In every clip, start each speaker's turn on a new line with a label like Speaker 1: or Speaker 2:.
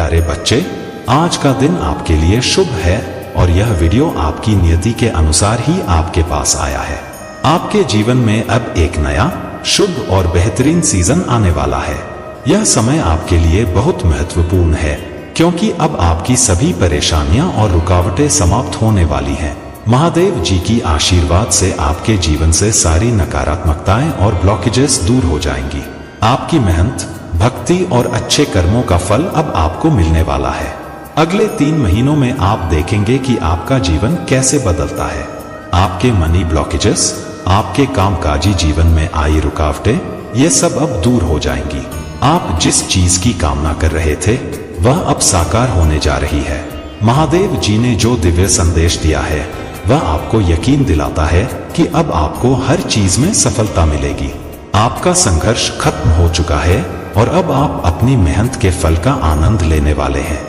Speaker 1: प्यारे बच्चे, आज का दिन आपके लिए शुभ है और यह वीडियो आपकी नियति के अनुसार ही आपके पास आया है। आपके जीवन में अब एक नया शुभ और बेहतरीन सीजन आने वाला है। यह समय आपके लिए बहुत महत्वपूर्ण है क्योंकि अब आपकी सभी परेशानियां और रुकावटें समाप्त होने वाली हैं। महादेव जी की आशीर्वाद से आपके जीवन से सारी नकारात्मकताएं और ब्लॉकेजेस दूर हो जाएंगी। आपकी मेहनत, भक्ति और अच्छे कर्मों का फल अब आपको मिलने वाला है। अगले 3 महीनों में आप देखेंगे कि आपका जीवन कैसे बदलता है। आपके मनी ब्लॉकेजेस, आपके कामकाजी जीवन में आई रुकावटें, ये सब अब दूर हो जाएंगी। आप जिस चीज की कामना कर रहे थे वह अब साकार होने जा रही है। महादेव जी ने जो दिव्य संदेश दिया है वह आपको यकीन दिलाता है कि अब आपको हर चीज में सफलता मिलेगी। आपका संघर्ष खत्म हो चुका है और अब आप अपनी मेहनत के फल का आनंद लेने वाले हैं।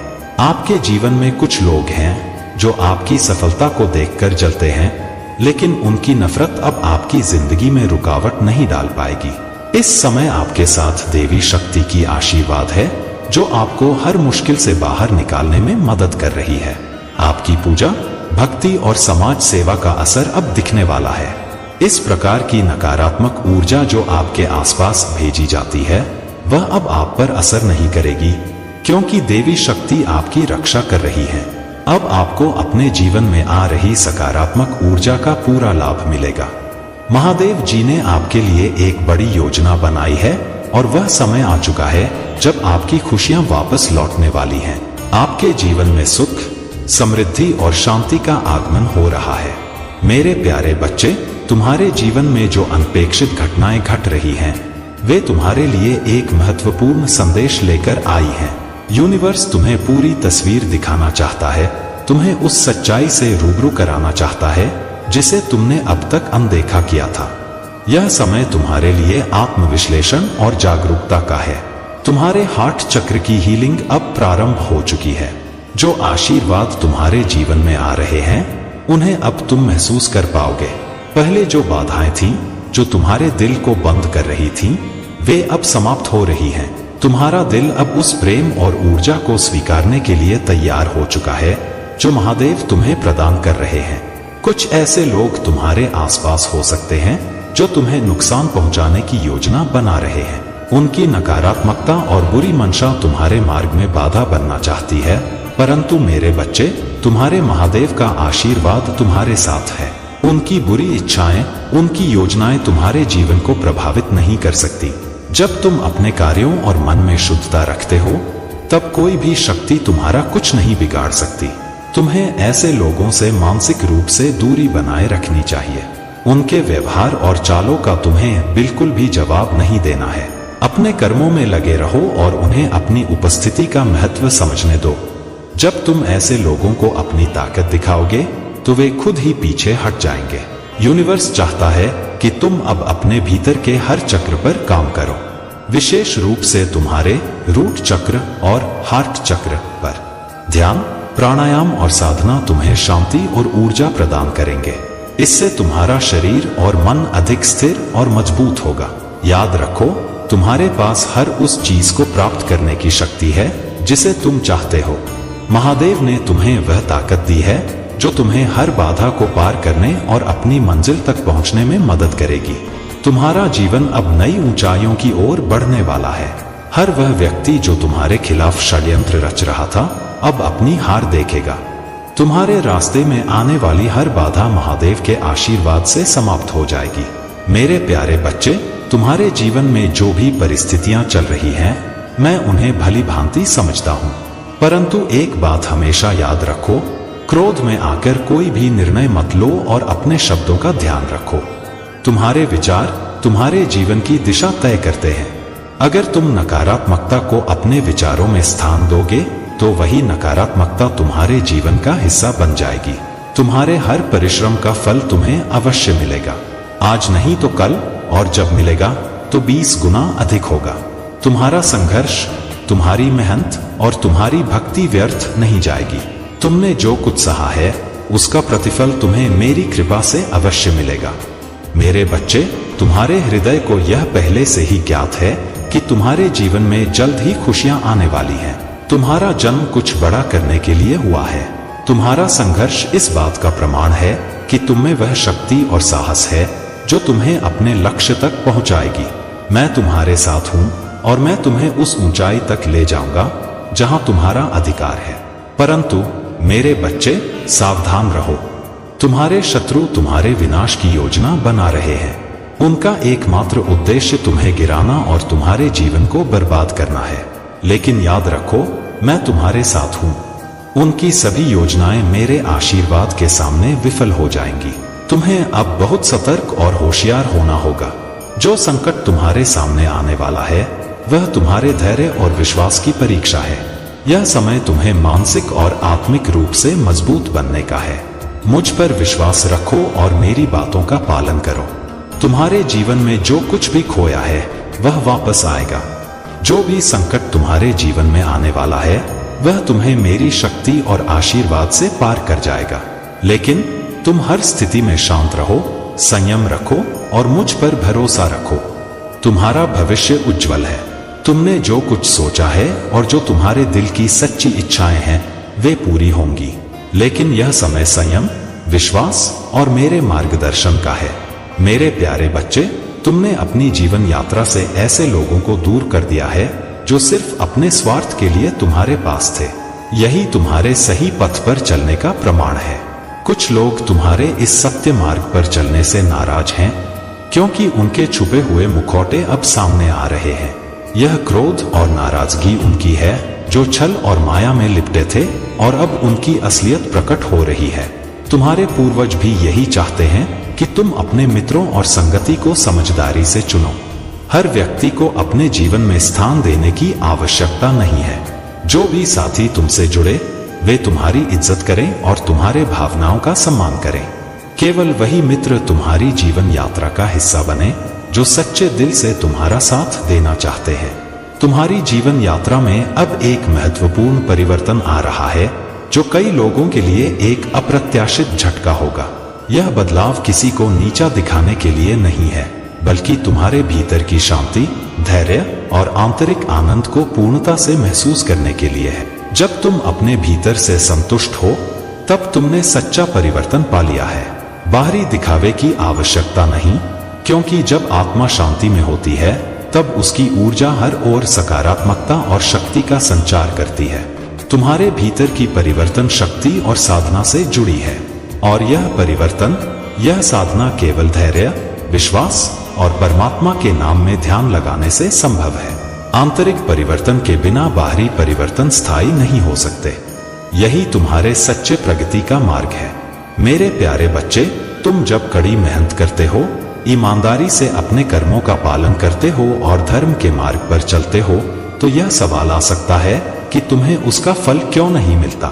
Speaker 1: आपके जीवन में कुछ लोग हैं जो आपकी सफलता को देखकर जलते हैं, लेकिन उनकी नफरत अब आपकी जिंदगी में रुकावट नहीं डाल पाएगी। इस समय आपके साथ देवी शक्ति की आशीर्वाद है जो आपको हर मुश्किल से बाहर निकालने में मदद कर रही है। आपकी पूजा, भक्ति और समाज सेवा का असर अब दिखने वाला है। इस प्रकार की नकारात्मक ऊर्जा जो आपके आसपास भेजी जाती है वह अब आप पर असर नहीं करेगी क्योंकि देवी शक्ति आपकी रक्षा कर रही है। अब आपको अपने जीवन में आ रही सकारात्मक ऊर्जा का पूरा लाभ मिलेगा। महादेव जी ने आपके लिए एक बड़ी योजना बनाई है और वह समय आ चुका है जब आपकी खुशियां वापस लौटने वाली हैं। आपके जीवन में सुख, समृद्धि और शांति का आगमन हो रहा है। मेरे प्यारे बच्चे, तुम्हारे जीवन में जो अनपेक्षित घटनाएं घट रही हैं, वे तुम्हारे लिए एक महत्वपूर्ण संदेश लेकर आई हैं। यूनिवर्स तुम्हें पूरी तस्वीर दिखाना चाहता है, तुम्हें उस सच्चाई से रूबरू कराना चाहता है जिसे तुमने अब तक अनदेखा किया था। यह समय तुम्हारे लिए आत्मविश्लेषण और जागरूकता का है। तुम्हारे हार्ट चक्र की हीलिंग अब प्रारंभ हो चुकी है। जो आशीर्वाद तुम्हारे जीवन में आ रहे हैं उन्हें अब तुम महसूस कर पाओगे। पहले जो बाधाएं थीं, जो तुम्हारे दिल को बंद कर रही थीं, वे अब समाप्त हो रही हैं। तुम्हारा दिल अब उस प्रेम और ऊर्जा को स्वीकारने के लिए तैयार हो चुका है जो महादेव तुम्हें प्रदान कर रहे हैं। कुछ ऐसे लोग तुम्हारे आसपास हो सकते हैं जो तुम्हें नुकसान पहुंचाने की योजना बना रहे हैं। उनकी नकारात्मकता और बुरी मंशा तुम्हारे मार्ग में बाधा बनना चाहती है, परंतु मेरे बच्चे, तुम्हारे महादेव का आशीर्वाद तुम्हारे साथ है। उनकी बुरी इच्छाएं, उनकी योजनाएं तुम्हारे जीवन को प्रभावित नहीं कर सकती। जब तुम अपने कार्यों और मन में शुद्धता रखते हो तब कोई भी शक्ति तुम्हारा कुछ नहीं बिगाड़ सकती। तुम्हें ऐसे लोगों से मानसिक रूप से दूरी बनाए रखनी चाहिए। उनके व्यवहार और चालों का तुम्हें बिल्कुल भी जवाब नहीं देना है। अपने कर्मों में लगे रहो और उन्हें अपनी उपस्थिति का महत्व समझने दो। जब तुम ऐसे लोगों को अपनी ताकत दिखाओगे तो वे खुद ही पीछे हट जाएंगे। यूनिवर्स चाहता है कि तुम अब अपने भीतर के हर चक्र पर काम करो, विशेष रूप से तुम्हारे रूट चक्र और हार्ट चक्र पर। ध्यान, प्राणायाम और साधना तुम्हें शांति और ऊर्जा प्रदान करेंगे। इससे तुम्हारा शरीर और मन अधिक स्थिर और मजबूत होगा। याद रखो, तुम्हारे पास हर उस चीज को प्राप्त करने की शक्ति है जिसे तुम चाहते हो। महादेव ने तुम्हें वह ताकत दी है जो तुम्हें हर बाधा को पार करने और अपनी मंजिल तक पहुंचने में मदद करेगी। तुम्हारा जीवन अब नई ऊंचाइयों की ओर बढ़ने वाला है। हर वह व्यक्ति जो तुम्हारे खिलाफ षड्यंत्र रच रहा था अब अपनी हार देखेगा। तुम्हारे रास्ते में आने वाली हर बाधा महादेव के आशीर्वाद से समाप्त हो जाएगी। मेरे प्यारे बच्चे, तुम्हारे जीवन में जो भी परिस्थितियां चल रही हैं, मैं उन्हें भली भांति समझता हूं, परंतु एक बात हमेशा याद रखो, क्रोध में आकर कोई भी निर्णय मत लो और अपने शब्दों का ध्यान रखो। तुम्हारे विचार तुम्हारे जीवन की दिशा तय करते हैं। अगर तुम नकारात्मकता को अपने विचारों में स्थान दोगे तो वही नकारात्मकता तुम्हारे जीवन का हिस्सा बन जाएगी। तुम्हारे हर परिश्रम का फल तुम्हें अवश्य मिलेगा। आज नहीं तो कल, और जब मिलेगा तो 20 गुना अधिक होगा। तुम्हारा संघर्ष, तुम्हारी मेहनत और तुम्हारी भक्ति व्यर्थ नहीं जाएगी। तुमने जो कुछ सहा है उसका प्रतिफल तुम्हें मेरी कृपा से अवश्य मिलेगा। मेरे बच्चे, तुम्हारे हृदय को यह पहले से ही ज्ञात है कि तुम्हारे जीवन में जल्द ही खुशियां आने वाली हैं। तुम्हारा जन्म कुछ बड़ा करने के लिए हुआ है। तुम्हारा संघर्ष इस बात का प्रमाण है कि तुम में वह शक्ति और साहस है जो तुम्हें अपने लक्ष्य तक पहुंचाएगी। मैं तुम्हारे साथ हूं और मैं तुम्हें उस ऊंचाई तक ले जाऊंगा जहां तुम्हारा अधिकार है। परंतु मेरे बच्चे, सावधान रहो। तुम्हारे शत्रु तुम्हारे विनाश की योजना बना रहे हैं। उनका एकमात्र उद्देश्य तुम्हें गिराना और तुम्हारे जीवन को बर्बाद करना है। लेकिन याद रखो, मैं तुम्हारे साथ हूं। उनकी सभी योजनाएं मेरे आशीर्वाद के सामने विफल हो जाएंगी। तुम्हें अब बहुत सतर्क और होशियार होना होगा। जो संकट तुम्हारे सामने आने वाला है वह तुम्हारे धैर्य और विश्वास की परीक्षा है। यह समय तुम्हें मानसिक और आत्मिक रूप से मजबूत बनने का है। मुझ पर विश्वास रखो और मेरी बातों का पालन करो। तुम्हारे जीवन में जो कुछ भी खोया है वह वापस आएगा। जो भी संकट तुम्हारे जीवन में आने वाला है वह तुम्हें मेरी शक्ति और आशीर्वाद से पार कर जाएगा। लेकिन तुम हर स्थिति में शांत रहो, संयम रखो और मुझ पर भरोसा रखो। तुम्हारा भविष्य उज्जवल है। तुमने जो कुछ सोचा है और जो तुम्हारे दिल की सच्ची इच्छाएं हैं वे पूरी होंगी। लेकिन यह समय संयम, विश्वास और मेरे मार्गदर्शन का है। मेरे प्यारे बच्चे, तुमने अपनी जीवन यात्रा से ऐसे लोगों को दूर कर दिया है जो सिर्फ अपने स्वार्थ के लिए तुम्हारे पास थे। यही तुम्हारे सही पथ पर चलने का प्रमाण है। कुछ लोग तुम्हारे इस सत्य मार्ग पर चलने से नाराज हैं क्योंकि उनके छुपे हुए मुखौटे अब सामने आ रहे हैं। यह क्रोध और नाराजगी उनकी है जो छल और माया में लिपटे थे और अब उनकी असलियत प्रकट हो रही है। तुम्हारे पूर्वज भी यही चाहते हैं कि तुम अपने मित्रों और संगति को समझदारी से चुनो। हर व्यक्ति को अपने जीवन में स्थान देने की आवश्यकता नहीं है। जो भी साथी तुमसे जुड़े वे तुम्हारी इज्जत करें और तुम्हारे भावनाओं का सम्मान करें। केवल वही मित्र तुम्हारी जीवन यात्रा का हिस्सा बने जो सच्चे दिल से तुम्हारा साथ देना चाहते हैं। तुम्हारी जीवन यात्रा में अब एक महत्वपूर्ण परिवर्तन आ रहा है जो कई लोगों के लिए एक अप्रत्याशित झटका होगा। यह बदलाव किसी को नीचा दिखाने के लिए नहीं है, बल्कि तुम्हारे भीतर की शांति, धैर्य और आंतरिक आनंद को पूर्णता से महसूस करने के लिए है। जब तुम अपने भीतर से संतुष्ट हो तब तुमने सच्चा परिवर्तन पा लिया है। बाहरी दिखावे की आवश्यकता नहीं, क्योंकि जब आत्मा शांति में होती है तब उसकी ऊर्जा हर ओर सकारात्मकता और शक्ति का संचार करती है। तुम्हारे भीतर की परिवर्तन शक्ति और साधना से जुड़ी है और यह परिवर्तन, यह साधना केवल धैर्य, विश्वास और परमात्मा के नाम में ध्यान लगाने से संभव है। आंतरिक परिवर्तन के बिना बाहरी परिवर्तन स्थायी नहीं हो सकते। यही तुम्हारे सच्चे प्रगति का मार्ग है। मेरे प्यारे बच्चे, तुम जब कड़ी मेहनत करते हो, ईमानदारी से अपने कर्मों का पालन करते हो और धर्म के मार्ग पर चलते हो तो यह सवाल आ सकता है कि तुम्हें उसका फल क्यों नहीं मिलता।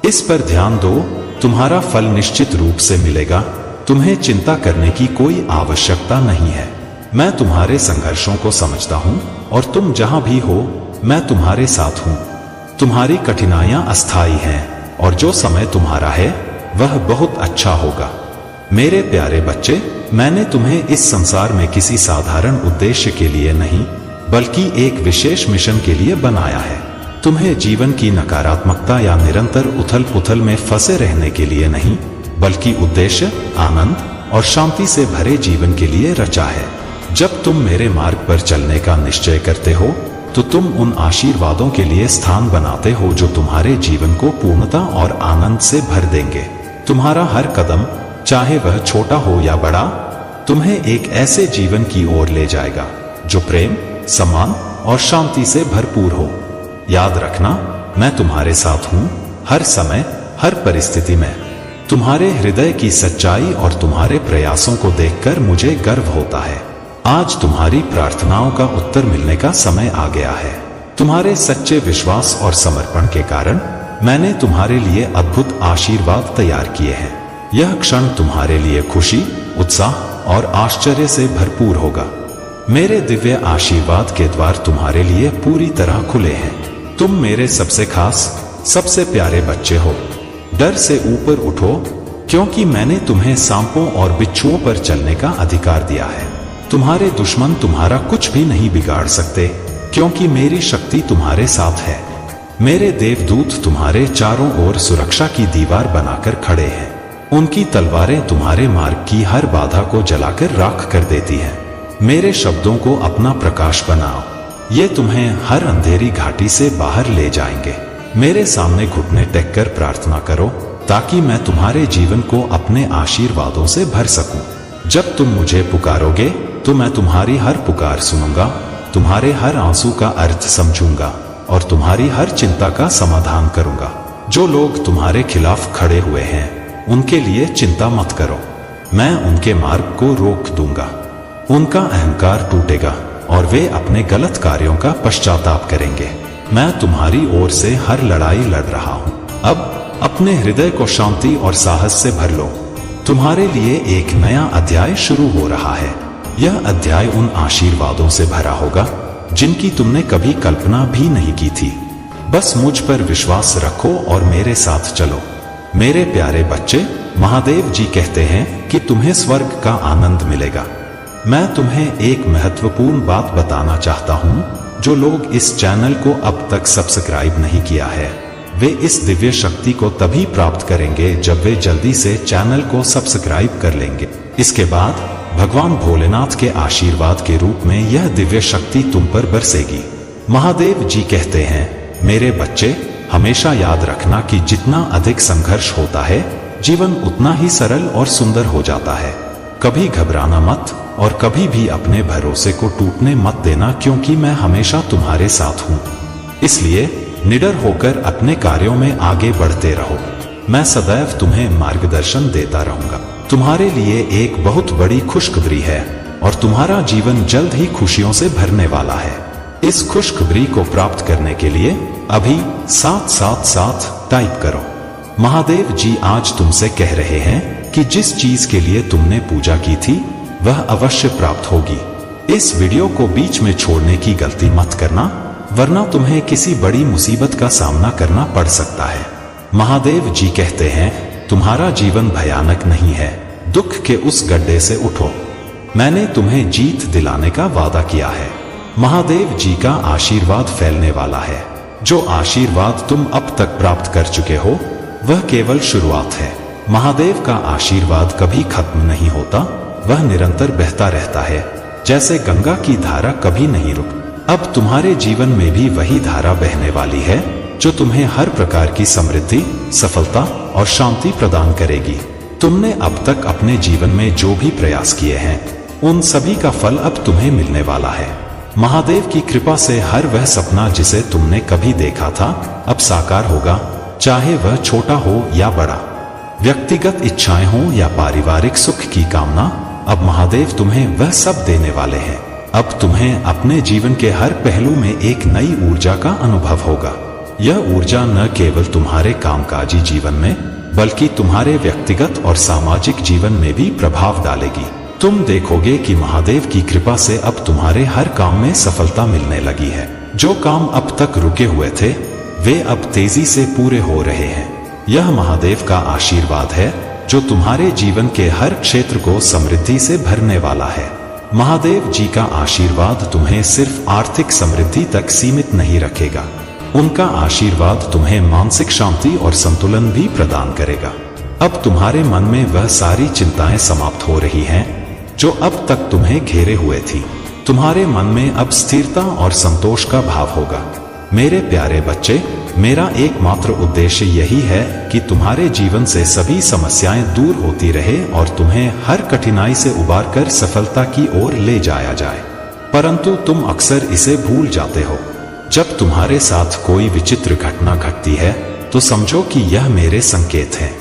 Speaker 1: इस पर ध्यान दो, तुम्हारा फल निश्चित रूप से मिलेगा। तुम्हें चिंता करने की कोई आवश्यकता नहीं है। मैं तुम्हारे संघर्षों को समझता हूं और तुम जहां भी हो मैं तुम्हारे साथ हूं। तुम्हारी कठिनाइयां अस्थायी हैं और जो समय तुम्हारा है वह बहुत अच्छा होगा। मेरे प्यारे बच्चे, मैंने तुम्हें इस संसार में किसी साधारण उद्देश्य के लिए नहीं बल्कि एक विशेष मिशन के लिए बनाया है। तुम्हें जीवन की नकारात्मकता या निरंतर उथल पुथल में फंसे रहने के लिए नहीं, बल्कि उद्देश्य, आनंद और शांति से भरे जीवन के लिए रचा है। जब तुम मेरे मार्ग पर चलने का निश्चय करते हो तो तुम उन आशीर्वादों के लिए स्थान बनाते हो जो तुम्हारे जीवन को पूर्णता और आनंद से भर देंगे। तुम्हारा हर कदम, चाहे वह छोटा हो या बड़ा, तुम्हें एक ऐसे जीवन की ओर ले जाएगा जो प्रेम, सम्मान और शांति से भरपूर हो। याद रखना, मैं तुम्हारे साथ हूं, हर समय, हर परिस्थिति में। तुम्हारे हृदय की सच्चाई और तुम्हारे प्रयासों को देखकर मुझे गर्व होता है। आज तुम्हारी प्रार्थनाओं का उत्तर मिलने का समय आ गया है। तुम्हारे सच्चे विश्वास और समर्पण के कारण मैंने तुम्हारे लिए अद्भुत आशीर्वाद तैयार किए हैं। यह क्षण तुम्हारे लिए खुशी, उत्साह और आश्चर्य से भरपूर होगा। मेरे दिव्य आशीर्वाद के द्वार तुम्हारे लिए पूरी तरह खुले हैं। तुम मेरे सबसे खास, सबसे प्यारे बच्चे हो। डर से ऊपर उठो, क्योंकि मैंने तुम्हें सांपों और बिच्छुओं पर चलने का अधिकार दिया है। तुम्हारे दुश्मन तुम्हारा कुछ भी नहीं बिगाड़ सकते, क्योंकि मेरी शक्ति तुम्हारे साथ है। मेरे देवदूत तुम्हारे चारों ओर सुरक्षा की दीवार बनाकर खड़े हैं। उनकी तलवारें तुम्हारे मार्ग की हर बाधा को जलाकर राख कर देती हैं। मेरे शब्दों को अपना प्रकाश बनाओ, ये तुम्हें हर अंधेरी घाटी से बाहर ले जाएंगे। मेरे सामने घुटने टेककर प्रार्थना करो ताकि मैं तुम्हारे जीवन को अपने आशीर्वादों से भर सकूं। जब तुम मुझे पुकारोगे तो मैं तुम्हारी हर पुकार सुनूंगा, तुम्हारे हर आंसू का अर्थ समझूंगा और तुम्हारी हर चिंता का समाधान करूंगा। जो लोग तुम्हारे खिलाफ खड़े हुए हैं उनके लिए चिंता मत करो, मैं उनके मार्ग को रोक दूंगा। उनका अहंकार टूटेगा और वे अपने गलत कार्यों का पश्चाताप करेंगे। मैं तुम्हारी ओर से हर लड़ाई लड़ रहा हूं। अब अपने हृदय को शांति और साहस से भर लो, तुम्हारे लिए एक नया अध्याय शुरू हो रहा है। यह अध्याय उन आशीर्वादों से भरा होगा जिनकी तुमने कभी कल्पना भी नहीं की थी। बस मुझ पर विश्वास रखो और मेरे साथ चलो। मेरे प्यारे बच्चे, महादेव जी कहते हैं कि तुम्हें स्वर्ग का आनंद मिलेगा। मैं तुम्हें एक महत्वपूर्ण बात बताना चाहता हूं। जो लोग इस चैनल को अब तक सब्सक्राइब नहीं किया है वे इस दिव्य शक्ति को तभी प्राप्त करेंगे जब वे जल्दी से चैनल को सब्सक्राइब कर लेंगे। इसके बाद भगवान भोलेनाथ के आशीर्वाद के रूप में यह दिव्य शक्ति तुम पर बरसेगी। महादेव जी कहते हैं, मेरे बच्चे, हमेशा याद रखना कि जितना अधिक संघर्ष होता है जीवन उतना ही सरल और सुंदर हो जाता है। कभी घबराना मत और कभी भी अपने भरोसे को टूटने मत देना, क्योंकि मैं हमेशा तुम्हारे साथ हूं। इसलिए निडर होकर अपने कार्यों में आगे बढ़ते रहो। मैं सदैव तुम्हें मार्गदर्शन देता रहूंगा। तुम्हारे लिए एक बहुत बड़ी खुशखबरी है और तुम्हारा जीवन जल्द ही खुशियों से भरने वाला है। इस खुशखबरी को प्राप्त करने के लिए अभी 777 टाइप करो। महादेव जी आज तुमसे कह रहे हैं कि जिस चीज के लिए तुमने पूजा की थी वह अवश्य प्राप्त होगी। इस वीडियो को बीच में छोड़ने की गलती मत करना, वरना तुम्हें किसी बड़ी मुसीबत का सामना करना पड़ सकता है। महादेव जी कहते हैं, तुम्हारा जीवन भयानक नहीं है। दुख के उस गड्ढे से उठो, मैंने तुम्हें जीत दिलाने का वादा किया है। महादेव जी का आशीर्वाद फैलने वाला है। जो आशीर्वाद तुम अब तक प्राप्त कर चुके हो वह केवल शुरुआत है। महादेव का आशीर्वाद कभी खत्म नहीं होता, वह निरंतर बहता रहता है, जैसे गंगा की धारा कभी नहीं रुकती। अब तुम्हारे जीवन में भी वही धारा बहने वाली है जो तुम्हें हर प्रकार की समृद्धि, सफलता और शांति प्रदान करेगी। तुमने अब तक अपने जीवन में जो भी प्रयास किए हैं उन सभी का फल अब तुम्हें मिलने वाला है। महादेव की कृपा से हर वह सपना जिसे तुमने कभी देखा था अब साकार होगा, चाहे वह छोटा हो या बड़ा। व्यक्तिगत इच्छाएं हो या पारिवारिक सुख की कामना, अब महादेव तुम्हें वह सब देने वाले हैं। अब तुम्हें अपने जीवन के हर पहलू में एक नई ऊर्जा का अनुभव होगा। यह ऊर्जा न केवल तुम्हारे कामकाजी जीवन में बल्कि तुम्हारे व्यक्तिगत और सामाजिक जीवन में भी प्रभाव डालेगी। तुम देखोगे कि महादेव की कृपा से अब तुम्हारे हर काम में सफलता मिलने लगी है। जो काम अब तक रुके हुए थे वे अब तेजी से पूरे हो रहे हैं। यह महादेव का आशीर्वाद है जो तुम्हारे जीवन के हर क्षेत्र को समृद्धि से भरने वाला है। महादेव जी का आशीर्वाद तुम्हें सिर्फ आर्थिक समृद्धि तक सीमित नहीं रखेगा, उनका आशीर्वाद तुम्हें मानसिक शांति और संतुलन भी प्रदान करेगा। अब तुम्हारे मन में वह सारी चिंताएं समाप्त हो रही हैं जो अब तक तुम्हें घेरे हुए थी। तुम्हारे मन में अब स्थिरता और संतोष का भाव होगा। मेरे प्यारे बच्चे, मेरा एकमात्र उद्देश्य यही है कि तुम्हारे जीवन से सभी समस्याएं दूर होती रहे और तुम्हें हर कठिनाई से उबारकर सफलता की ओर ले जाया जाए। परंतु तुम अक्सर इसे भूल जाते हो। जब तुम्हारे साथ कोई विचित्र घटना घटती है तो समझो कि यह मेरे संकेत हैं।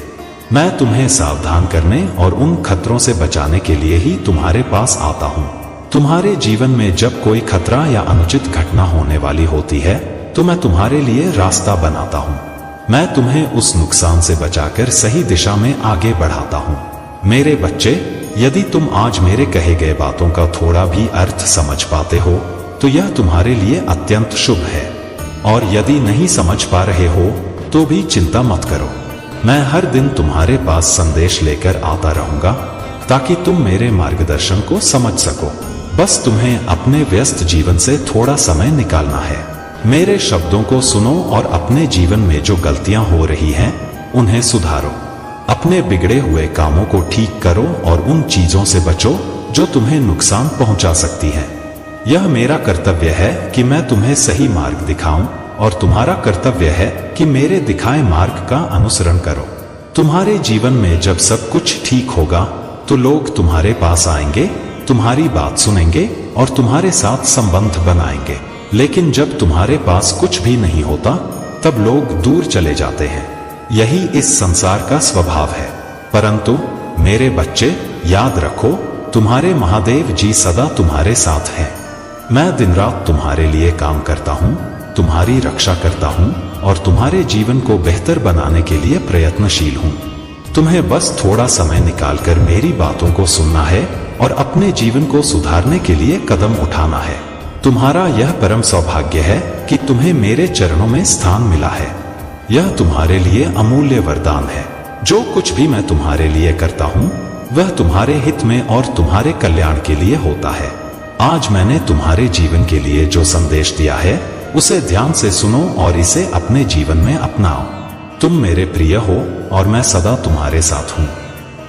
Speaker 1: मैं तुम्हें सावधान करने और उन खतरों से बचाने के लिए ही तुम्हारे पास आता हूँ। तुम्हारे जीवन में जब कोई खतरा या अनुचित घटना होने वाली होती है तो मैं तुम्हारे लिए रास्ता बनाता हूँ। मैं तुम्हें उस नुकसान से बचाकर सही दिशा में आगे बढ़ाता हूँ। मेरे बच्चे, यदि तुम आज मेरे कहे गए बातों का थोड़ा भी अर्थ समझ पाते हो तो यह तुम्हारे लिए अत्यंत शुभ है, और यदि नहीं समझ पा रहे हो तो भी चिंता मत करो। मैं हर दिन तुम्हारे पास संदेश लेकर आता रहूंगा ताकि तुम मेरे मार्गदर्शन को समझ सको। बस तुम्हें अपने व्यस्त जीवन से थोड़ा समय निकालना है। मेरे शब्दों को सुनो और अपने जीवन में जो गलतियां हो रही हैं उन्हें सुधारो। अपने बिगड़े हुए कामों को ठीक करो और उन चीजों से बचो जो तुम्हें नुकसान पहुंचा सकती हैं। यह मेरा कर्तव्य है कि मैं तुम्हें सही मार्ग दिखाऊं और तुम्हारा कर्तव्य है कि मेरे दिखाए मार्ग का अनुसरण करो। तुम्हारे जीवन में जब सब कुछ ठीक होगा तो लोग तुम्हारे पास आएंगे, तुम्हारी बात सुनेंगे और तुम्हारे साथ संबंध बनाएंगे। लेकिन जब तुम्हारे पास कुछ भी नहीं होता तब लोग दूर चले जाते हैं। यही इस संसार का स्वभाव है। परंतु मेरे बच्चे, याद रखो, तुम्हारे महादेव जी सदा तुम्हारे साथ हैं। मैं दिन रात तुम्हारे लिए काम करता हूँ, तुम्हारी रक्षा करता हूँ और तुम्हारे जीवन को बेहतर बनाने के लिए प्रयत्नशील हूँ। तुम्हें बस थोड़ा समय निकालकर मेरी बातों को सुनना है और अपने जीवन को सुधारने के लिए कदम उठाना है। तुम्हारा यह परम सौभाग्य है कि तुम्हें मेरे चरणों में स्थान मिला है। यह तुम्हारे लिए अमूल्य वरदान है। जो कुछ भी मैं तुम्हारे लिए करता हूँ वह तुम्हारे हित में और तुम्हारे कल्याण के लिए होता है। आज मैंने तुम्हारे जीवन के लिए जो संदेश दिया है उसे ध्यान से सुनो और इसे अपने जीवन में अपनाओ। तुम मेरे प्रिय हो और मैं सदा तुम्हारे साथ हूँ।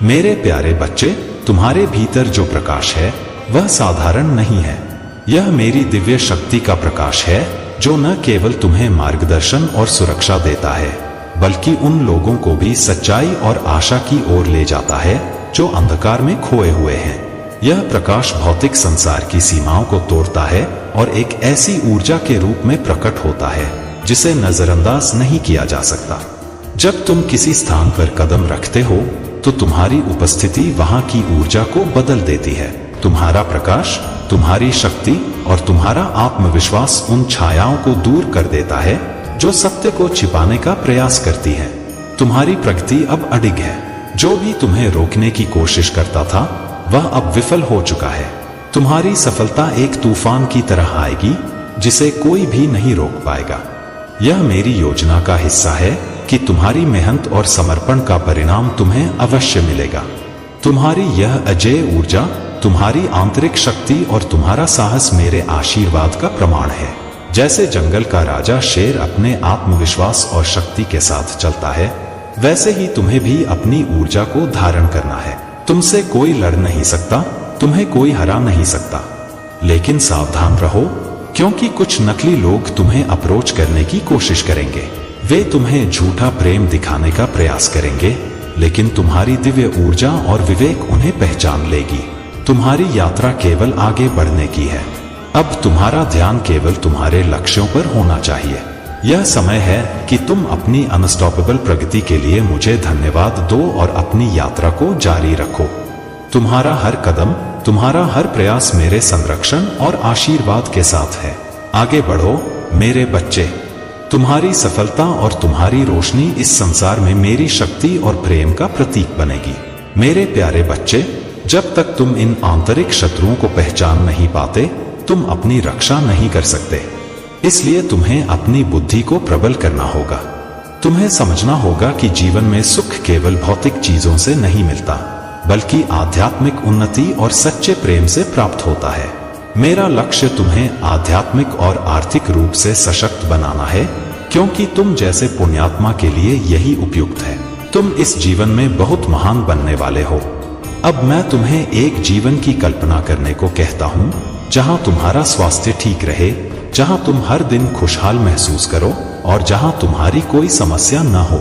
Speaker 1: मेरे प्यारे बच्चे, तुम्हारे भीतर जो प्रकाश है वह साधारण नहीं है। यह मेरी दिव्य शक्ति का प्रकाश है जो न केवल तुम्हें मार्गदर्शन और सुरक्षा देता है बल्कि उन लोगों को भी सच्चाई और आशा की ओर ले जाता है जो अंधकार में खोए हुए हैं। यह प्रकाश भौतिक संसार की सीमाओं को तोड़ता है और एक ऐसी ऊर्जा के रूप में प्रकट होता है जिसे नजरअंदाज नहीं किया जा सकता। जब तुम किसी स्थान पर कदम रखते हो तो तुम्हारी उपस्थिति वहां की ऊर्जा को बदल देती है। तुम्हारा प्रकाश, तुम्हारी शक्ति और तुम्हारा आत्मविश्वास उन छायाओं को दूर कर देता है जो सत्य को छिपाने का प्रयास करती है। तुम्हारी प्रगति अब अडिग है। जो भी तुम्हें रोकने की कोशिश करता था वह अब विफल हो चुका है। तुम्हारी सफलता एक तूफान की तरह आएगी जिसे कोई भी नहीं रोक पाएगा। यह मेरी योजना का हिस्सा है कि तुम्हारी मेहनत और समर्पण का परिणाम तुम्हें अवश्य मिलेगा। तुम्हारी यह अजेय ऊर्जा, तुम्हारी आंतरिक शक्ति और तुम्हारा साहस मेरे आशीर्वाद का प्रमाण है। जैसे जंगल का राजा शेर अपने आत्मविश्वास और शक्ति के साथ चलता है, वैसे ही तुम्हें भी अपनी ऊर्जा को धारण करना है। तुमसे कोई लड़ नहीं सकता, तुम्हें कोई हरा नहीं सकता। लेकिन सावधान रहो, क्योंकि कुछ नकली लोग तुम्हें अप्रोच करने की कोशिश करेंगे। वे तुम्हें झूठा प्रेम दिखाने का प्रयास करेंगे, लेकिन तुम्हारी दिव्य ऊर्जा और विवेक उन्हें पहचान लेगी। तुम्हारी यात्रा केवल आगे बढ़ने की है। अब तुम्हारा ध्यान केवल तुम्हारे लक्ष्यों पर होना चाहिए। यह समय है कि तुम अपनी अनस्टॉपेबल प्रगति के लिए मुझे धन्यवाद दो और अपनी यात्रा को जारी रखो। तुम्हारा हर कदम, तुम्हारा हर प्रयास मेरे संरक्षण और आशीर्वाद के साथ है। आगे बढ़ो मेरे बच्चे। तुम्हारी सफलता और तुम्हारी रोशनी इस संसार में मेरी शक्ति और प्रेम का प्रतीक बनेगी। मेरे प्यारे बच्चे, जब तक तुम इन आंतरिक शत्रुओं को पहचान नहीं पाते, तुम अपनी रक्षा नहीं कर सकते। इसलिए तुम्हें अपनी बुद्धि को प्रबल करना होगा। तुम्हें समझना होगा कि जीवन में सुख केवल भौतिक चीजों से नहीं मिलता, बल्कि आध्यात्मिक उन्नति और सच्चे प्रेम से प्राप्त होता है। मेरा लक्ष्य तुम्हें आध्यात्मिक और आर्थिक रूप से सशक्त बनाना है, क्योंकि तुम जैसे पुण्यात्मा के लिए यही उपयुक्त है। तुम इस जीवन में बहुत महान बनने वाले हो। अब मैं तुम्हें एक जीवन की कल्पना करने को कहता हूँ जहाँ तुम्हारा स्वास्थ्य ठीक रहे, जहाँ तुम हर दिन खुशहाल महसूस करो और जहाँ तुम्हारी कोई समस्या न हो।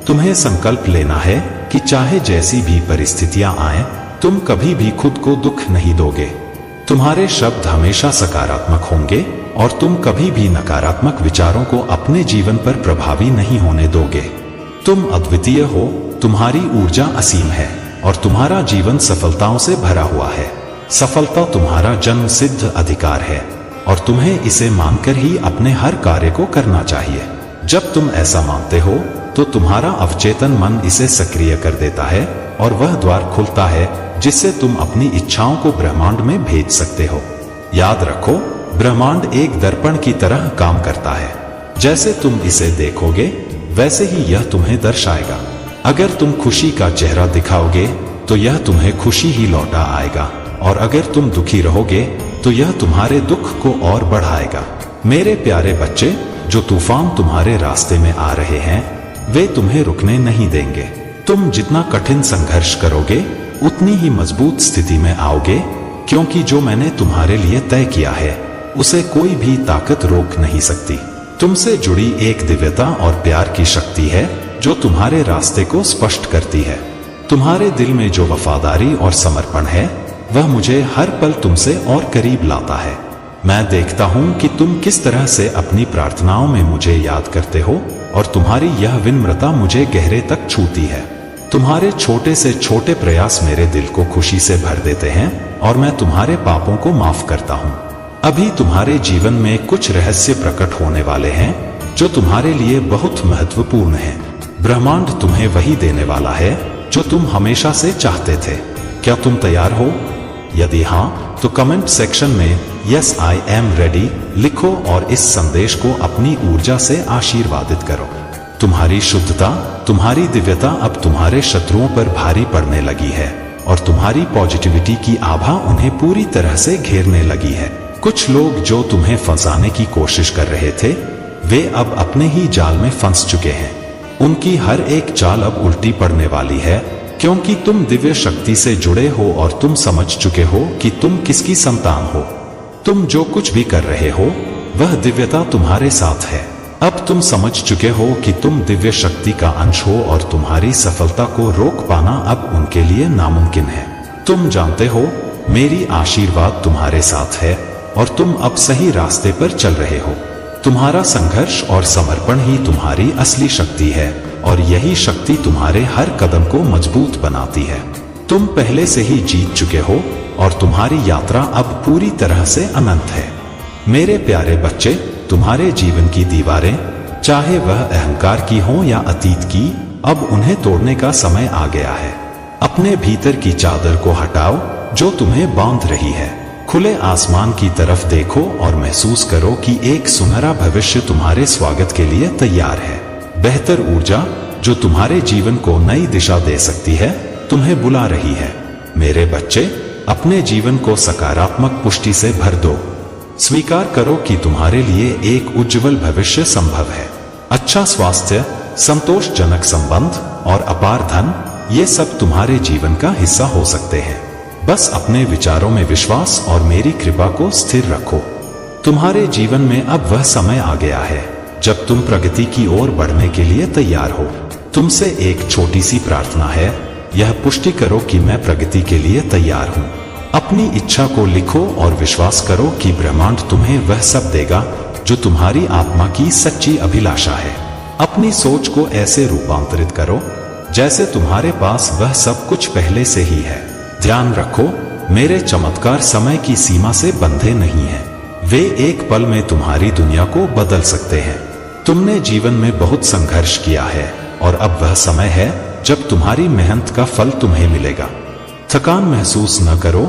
Speaker 1: तुम्हें संकल्प लेना है कि चाहे जैसी भी परिस्थितियां आए, तुम कभी भी खुद को दुख नहीं दोगे। तुम्हारे शब्द हमेशा सकारात्मक होंगे और तुम कभी भी नकारात्मक विचारों को अपने जीवन पर प्रभावी नहीं होने दोगे। तुम अद्वितीय हो, तुम्हारी ऊर्जा असीम है और तुम्हारा जीवन सफलताओं से भरा हुआ है। सफलता तुम्हारा जन्म सिद्ध अधिकार है और तुम्हें इसे मानकर ही अपने हर कार्य को करना चाहिए। जब तुम ऐसा मानते हो तो तुम्हारा अवचेतन मन इसे सक्रिय कर देता है और वह द्वार खुलता है जिससे तुम अपनी इच्छाओं को ब्रह्मांड में भेज सकते हो। याद रखो, ब्रह्मांड एक दर्पण की तरह काम करता है। जैसे तुम इसे देखोगे वैसे ही यह तुम्हें दर्शाएगा। अगर तुम खुशी का चेहरा दिखाओगे तो यह तुम्हें खुशी ही लौटा आएगा, और अगर तुम दुखी रहोगे तो यह तुम्हारे दुख को और बढ़ाएगा। मेरे प्यारे बच्चे, जो तूफान तुम्हारे रास्ते में आ रहे हैं वे तुम्हें रुकने नहीं देंगे। तुम जितना कठिन संघर्ष करोगे उतनी ही मजबूत स्थिति में आओगे, क्योंकि जो मैंने तुम्हारे लिए तय किया है उसे कोई भी ताकत रोक नहीं सकती। तुमसे जुड़ी एक दिव्यता और प्यार की शक्ति है जो तुम्हारे रास्ते को स्पष्ट करती है। तुम्हारे दिल में जो वफादारी और समर्पण है वह मुझे हर पल तुमसे और करीब लाता है। मैं देखता हूं कि तुम किस तरह से अपनी प्रार्थनाओं में मुझे याद करते हो और तुम्हारी यह विनम्रता मुझे गहरे तक छूती है। तुम्हारे छोटे से छोटे प्रयास मेरे दिल को खुशी से भर देते हैं और मैं तुम्हारे पापों को माफ करता हूँ। अभी तुम्हारे जीवन में कुछ रहस्य प्रकट होने वाले हैं जो तुम्हारे लिए बहुत महत्वपूर्ण है। ब्रह्मांड तुम्हें वही देने वाला है जो तुम हमेशा से चाहते थे। क्या तुम तैयार हो? यदि हाँ तो कमेंट सेक्शन में यस आई एम रेडी लिखो और इस संदेश को अपनी ऊर्जा से आशीर्वादित करो। तुम्हारी शुद्धता, तुम्हारी दिव्यता अब तुम्हारे शत्रुओं पर भारी पड़ने लगी है और तुम्हारी पॉजिटिविटी की आभा उन्हें पूरी तरह से घेरने लगी है। कुछ लोग जो तुम्हें फंसाने की कोशिश कर रहे थे वे अब अपने ही जाल में फंस चुके हैं। उनकी हर एक चाल अब उल्टी पड़ने वाली है, क्योंकि तुम दिव्य शक्ति से जुड़े हो और तुम समझ चुके हो कि तुम किसकी संतान हो। तुम जो कुछ भी कर रहे हो वह दिव्यता तुम्हारे साथ है। अब तुम समझ चुके हो कि तुम दिव्य शक्ति का अंश हो और तुम्हारी सफलता को रोक पाना अब उनके लिए नामुमकिन है। तुम जानते हो मेरी आशीर्वाद तुम्हारे साथ है और तुम अब सही रास्ते पर चल रहे हो। तुम्हारा संघर्ष और समर्पण ही तुम्हारी असली शक्ति है और यही शक्ति तुम्हारे हर कदम को मजबूत बनाती है। तुम पहले से ही जीत चुके हो और तुम्हारी यात्रा अब पूरी तरह से अनंत है। मेरे प्यारे बच्चे, तुम्हारे जीवन की दीवारें, चाहे वह अहंकार की हो या अतीत की, अब उन्हें तोड़ने का समय आ गया है। अपने भीतर की चादर को हटाओ जो तुम्हें बांध रही है। खुले आसमान की तरफ देखो और महसूस करो कि एक सुनहरा भविष्य तुम्हारे स्वागत के लिए तैयार है। बेहतर ऊर्जा जो तुम्हारे जीवन को नई दिशा दे सकती है तुम्हें बुला रही है। मेरे बच्चे, अपने जीवन को सकारात्मक पुष्टि से भर दो। स्वीकार करो कि तुम्हारे लिए एक उज्जवल भविष्य संभव है। अच्छा स्वास्थ्य, संतोषजनक संबंध और अपार धन, ये सब तुम्हारे जीवन का हिस्सा हो सकते हैं। बस अपने विचारों में विश्वास और मेरी कृपा को स्थिर रखो। तुम्हारे जीवन में अब वह समय आ गया है जब तुम प्रगति की ओर बढ़ने के लिए तैयार हो। तुमसे एक छोटी सी प्रार्थना है, यह पुष्टि करो कि मैं प्रगति के लिए तैयार हूँ। अपनी इच्छा को लिखो और विश्वास करो कि ब्रह्मांड तुम्हें वह सब देगा जो तुम्हारी आत्मा की सच्ची अभिलाषा है। अपनी सोच को ऐसे रूपांतरित करो जैसे तुम्हारे पास वह सब कुछ पहले से ही है। ध्यान रखो, मेरे चमत्कार समय की सीमा से बंधे नहीं हैं। वे एक पल में तुम्हारी दुनिया को बदल सकते हैं। तुमने जीवन में बहुत संघर्ष किया है और अब वह समय है जब तुम्हारी मेहनत का फल तुम्हें मिलेगा। थकान महसूस न करो,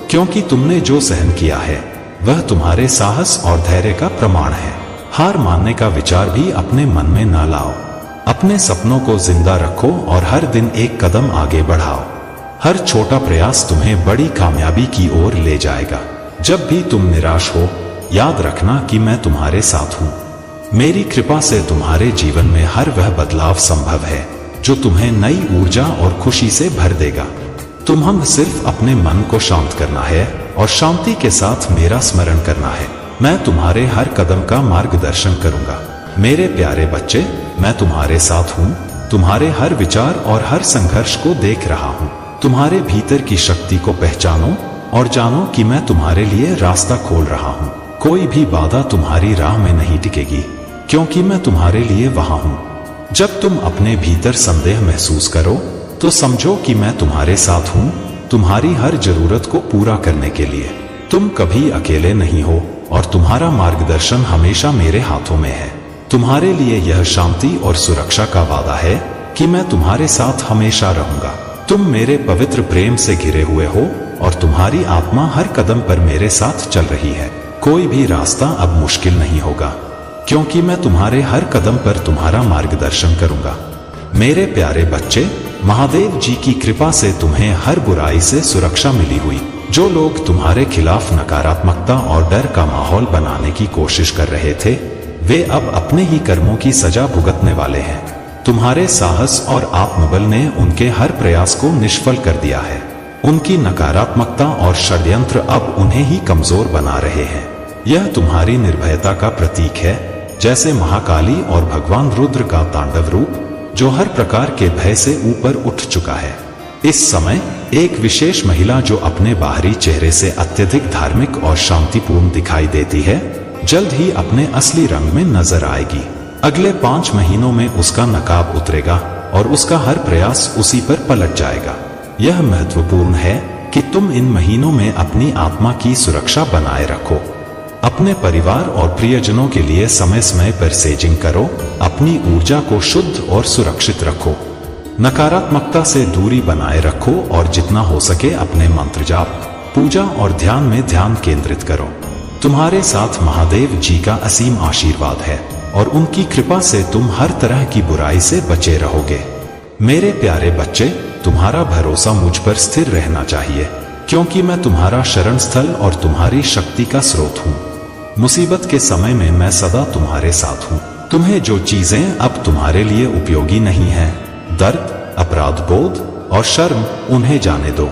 Speaker 1: क्योंकि तुमने जो सहन किया है वह तुम्हारे साहस और धैर्य का प्रमाण है। हार मानने का विचार भी अपने मन में न लाओ। अपने सपनों को जिंदा रखो और हर दिन एक कदम आगे बढ़ाओ। हर छोटा प्रयास तुम्हें बड़ी कामयाबी की ओर ले जाएगा। जब भी तुम निराश हो, याद रखना कि मैं तुम्हारे साथ हूँ। मेरी कृपा से तुम्हारे जीवन में हर वह बदलाव संभव है जो तुम्हें नई ऊर्जा और खुशी से भर देगा। तुम्हें सिर्फ अपने मन को शांत करना है और शांति के साथ मेरा स्मरण करना है। मैं तुम्हारे हर कदम का मार्गदर्शन करूंगा। मेरे प्यारे बच्चे, मैं तुम्हारे साथ हूँ। तुम्हारे हर विचार और हर संघर्ष को देख रहा हूँ। तुम्हारे भीतर की शक्ति को पहचानो और जानो कि मैं तुम्हारे लिए रास्ता खोल रहा हूँ। कोई भी बाधा तुम्हारी राह में नहीं टिकेगी, क्योंकि मैं तुम्हारे लिए वहां हूँ। जब तुम अपने भीतर संदेह महसूस करो तो समझो कि मैं तुम्हारे साथ हूँ, तुम्हारी हर जरूरत को पूरा करने के लिए। तुम कभी अकेले नहीं हो और तुम्हारा मार्गदर्शन हमेशा मेरे हाथों में है। तुम्हारे लिए यह शांति और सुरक्षा का वादा है कि मैं तुम्हारे साथ हमेशा रहूंगा। तुम मेरे पवित्र प्रेम से घिरे हुए हो और तुम्हारी आत्मा हर कदम पर मेरे साथ चल रही है। कोई भी रास्ता अब मुश्किल नहीं होगा, क्योंकि मैं तुम्हारे हर कदम पर तुम्हारा मार्गदर्शन करूंगा। मेरे प्यारे बच्चे, महादेव जी की कृपा से तुम्हें हर बुराई से सुरक्षा मिली हुई। जो लोग तुम्हारे खिलाफ नकारात्मकता और डर का माहौल बनाने की कोशिश कर रहे थे, वे अब अपने ही कर्मों की सजा भुगतने वाले हैं। तुम्हारे साहस और आत्मबल ने उनके हर प्रयास को निष्फल कर दिया है। उनकी नकारात्मकता और षड्यंत्र अब उन्हें ही कमजोर बना रहे हैं। यह तुम्हारी निर्भयता का प्रतीक है, जैसे महाकाली और भगवान रुद्र का तांडव रूप, जो हर प्रकार के भय से ऊपर उठ चुका है। इस समय एक विशेष महिला जो अपने बाहरी चेहरे से अत्यधिक धार्मिक और शांतिपूर्ण दिखाई देती है, जल्द ही अपने असली रंग में नजर आएगी। अगले 5 महीनों में उसका नकाब उतरेगा और उसका हर प्रयास उसी पर पलट जाएगा। यह महत्वपूर्ण है कि तुम इन महीनों में अपनी आत्मा की सुरक्षा बनाए रखो। अपने परिवार और प्रियजनों के लिए समय समय पर सेजिंग करो। अपनी ऊर्जा को शुद्ध और सुरक्षित रखो। नकारात्मकता से दूरी बनाए रखो और जितना हो सके अपने मंत्र जाप, पूजा और ध्यान में ध्यान केंद्रित करो। तुम्हारे साथ महादेव जी का असीम आशीर्वाद है और उनकी कृपा से तुम हर तरह की बुराई से बचे रहोगे। मेरे प्यारे बच्चे, तुम्हारा भरोसा मुझ पर स्थिर रहना चाहिए, क्योंकि मैं तुम्हारा शरण स्थल और तुम्हारी शक्ति का स्रोत हूँ। मुसीबत के समय में मैं सदा तुम्हारे साथ हूँ। तुम्हें जो चीजें अब तुम्हारे लिए उपयोगी नहीं हैं, दर्द, अपराध बोध और शर्म, उन्हें जाने दो।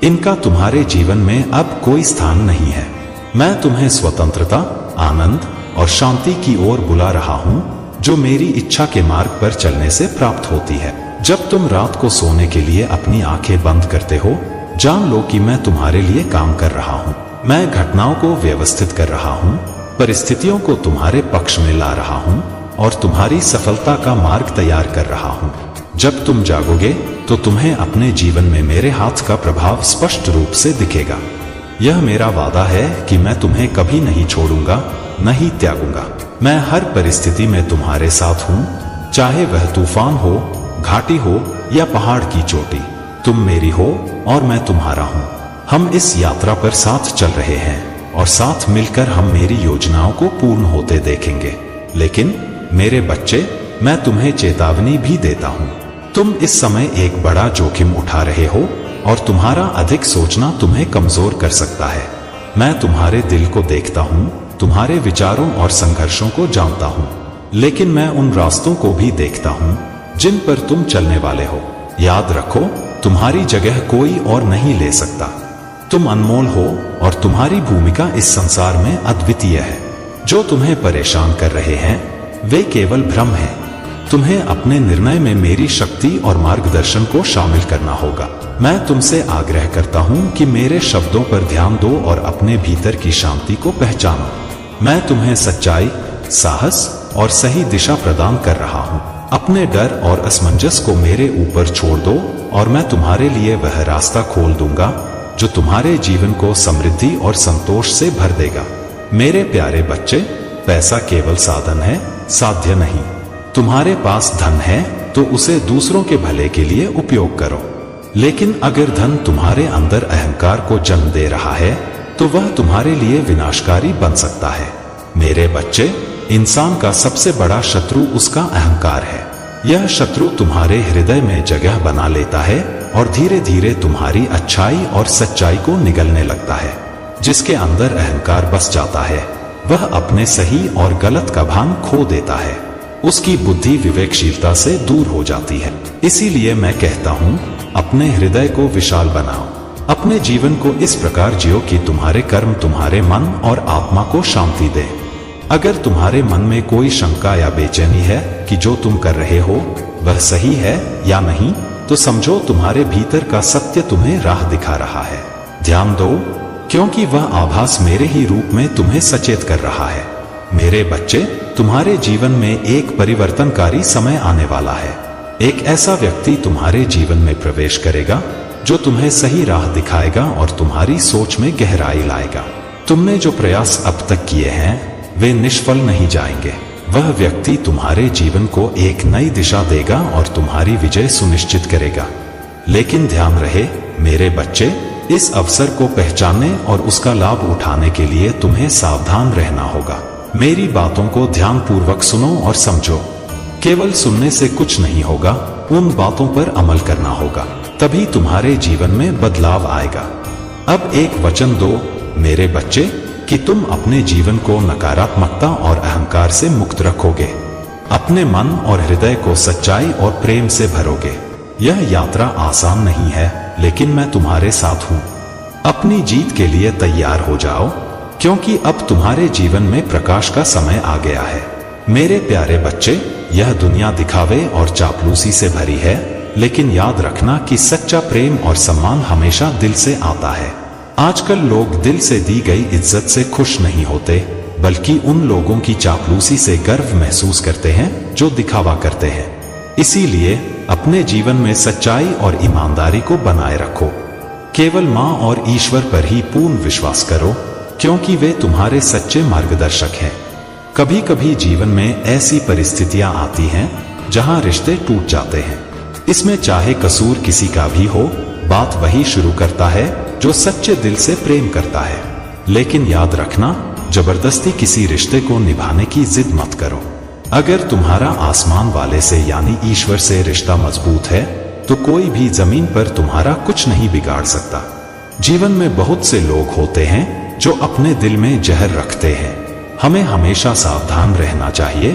Speaker 1: इनका तुम्हारे जीवन में अब कोई स्थान नहीं है। मैं तुम्हें स्वतंत्रता, आनंद और शांति की ओर बुला रहा हूँ, जो मेरी इच्छा के मार्ग पर चलने से प्राप्त होती है। जब तुम रात को सोने के लिए अपनी आंखें बंद करते हो, जान लो कि मैं तुम्हारे लिए काम कर रहा हूँ। मैं घटनाओं को व्यवस्थित कर रहा हूँ, परिस्थितियों को तुम्हारे पक्ष में ला रहा हूँ और तुम्हारी सफलता का मार्ग तैयार कर रहा हूँ। जब तुम जागोगे तो तुम्हें अपने जीवन में मेरे हाथ का प्रभाव स्पष्ट रूप से दिखेगा। यह मेरा वादा है कि मैं तुम्हें कभी नहीं छोड़ूंगा, नहीं त्यागूंगा। मैं हर परिस्थिति में तुम्हारे साथ हूँ, चाहे वह तूफान हो, घाटी हो या पहाड़ की चोटी। तुम मेरी हो और मैं तुम्हारा हूँ। हम इस यात्रा पर साथ चल रहे हैं और साथ मिलकर हम मेरी योजनाओं को पूर्ण होते देखेंगे। लेकिन मेरे बच्चे, मैं तुम्हें चेतावनी भी देता हूँ। तुम इस समय एक बड़ा जोखिम उठा रहे हो और तुम्हारा अधिक सोचना तुम्हें कमजोर कर सकता है। मैं तुम्हारे दिल को देखता हूँ, तुम्हारे विचारों और संघर्षों को जानता हूँ, लेकिन मैं उन रास्तों को भी देखता हूँ जिन पर तुम चलने वाले हो। याद रखो, तुम्हारी जगह कोई और नहीं ले सकता। तुम अनमोल हो और तुम्हारी भूमिका इस संसार में अद्वितीय है। जो तुम्हें परेशान कर रहे हैं, वे केवल भ्रम है। तुम्हें अपने निर्णय में मेरी शक्ति और मार्गदर्शन को शामिल करना होगा। मैं तुमसे आग्रह करता हूँ कि मेरे शब्दों पर ध्यान दो और अपने भीतर की शांति को पहचानो। मैं तुम्हें सच्चाई, साहस और सही दिशा प्रदान कर रहा हूँ। अपने डर और असमंजस को मेरे ऊपर छोड़ दो और मैं तुम्हारे लिए वह रास्ता खोल दूंगा जो तुम्हारे जीवन को समृद्धि और संतोष से भर देगा। मेरे प्यारे बच्चे, पैसा केवल साधन है, साध्य नहीं। तुम्हारे पास धन है तो उसे दूसरों के भले के लिए उपयोग करो, लेकिन अगर धन तुम्हारे अंदर अहंकार को जन्म दे रहा है तो वह तुम्हारे लिए विनाशकारी बन सकता है। मेरे बच्चे, इंसान का सबसे बड़ा शत्रु उसका अहंकार है। यह शत्रु तुम्हारे हृदय में जगह बना लेता है और धीरे धीरे तुम्हारी अच्छाई और सच्चाई को निगलने लगता है। जिसके अंदर अहंकार बस जाता है, वह अपने सही और गलत का भान खो देता है। उसकी बुद्धि विवेकशीलता से दूर हो जाती है। इसीलिए मैं कहता हूँ, अपने हृदय को विशाल बनाओ। अपने जीवन को इस प्रकार जियो कि तुम्हारे कर्म तुम्हारे मन और आत्मा को शांति दे। अगर तुम्हारे मन में कोई शंका या बेचैनी है कि जो तुम कर रहे हो वह सही है या नहीं, तो समझो तुम्हारे भीतर का सत्य तुम्हें राह दिखा रहा है। ध्यान दो, क्योंकि वह आभास मेरे ही रूप में तुम्हें सचेत कर रहा है। मेरे बच्चे, तुम्हारे जीवन में एक परिवर्तनकारी समय आने वाला है। एक ऐसा व्यक्ति तुम्हारे जीवन में प्रवेश करेगा जो तुम्हें सही राह दिखाएगा और तुम्हारी सोच में गहराई लाएगा। तुमने जो प्रयास अब तक किए हैं वे निष्फल नहीं जाएंगे। वह व्यक्ति तुम्हारे जीवन को एक नई दिशा देगा और तुम्हारी विजय सुनिश्चित करेगा। लेकिन ध्यान रहे मेरे बच्चे, इस अवसर को पहचानने और उसका लाभ उठाने के लिए तुम्हें सावधान रहना होगा। मेरी बातों को ध्यान पूर्वक सुनो और समझो। केवल सुनने से कुछ नहीं होगा, उन बातों पर अमल करना होगा, तभी तुम्हारे जीवन में बदलाव आएगा। अब एक वचन दो मेरे बच्चे कि तुम अपने जीवन को नकारात्मकता और अहंकार से मुक्त रखोगे, अपने मन और हृदय को सच्चाई और प्रेम से भरोगे। यह यात्रा आसान नहीं है, लेकिन मैं तुम्हारे साथ हूं। अपनी जीत के लिए तैयार हो जाओ, क्योंकि अब तुम्हारे जीवन में प्रकाश का समय आ गया है। मेरे प्यारे बच्चे, यह दुनिया दिखावे और चापलूसी से भरी है, लेकिन याद रखना कि सच्चा प्रेम और सम्मान हमेशा दिल से आता है। आजकल लोग दिल से दी गई इज्जत से खुश नहीं होते, बल्कि उन लोगों की चापलूसी से गर्व महसूस करते हैं जो दिखावा करते हैं। इसीलिए अपने जीवन में सच्चाई और ईमानदारी को बनाए रखो। केवल माँ और ईश्वर पर ही पूर्ण विश्वास करो, क्योंकि वे तुम्हारे सच्चे मार्गदर्शक हैं। कभी कभी जीवन में ऐसी परिस्थितियां आती हैं जहां रिश्ते टूट जाते हैं। इसमें चाहे कसूर किसी का भी हो, बात वही शुरू करता है जो सच्चे दिल से प्रेम करता है। लेकिन याद रखना, जबरदस्ती किसी रिश्ते को निभाने की जिद मत करो। अगर तुम्हारा आसमान वाले से यानी ईश्वर से रिश्ता मजबूत है, तो कोई भी जमीन पर तुम्हारा कुछ नहीं बिगाड़ सकता। जीवन में बहुत से लोग होते हैं जो अपने दिल में जहर रखते हैं। हमें हमेशा सावधान रहना चाहिए,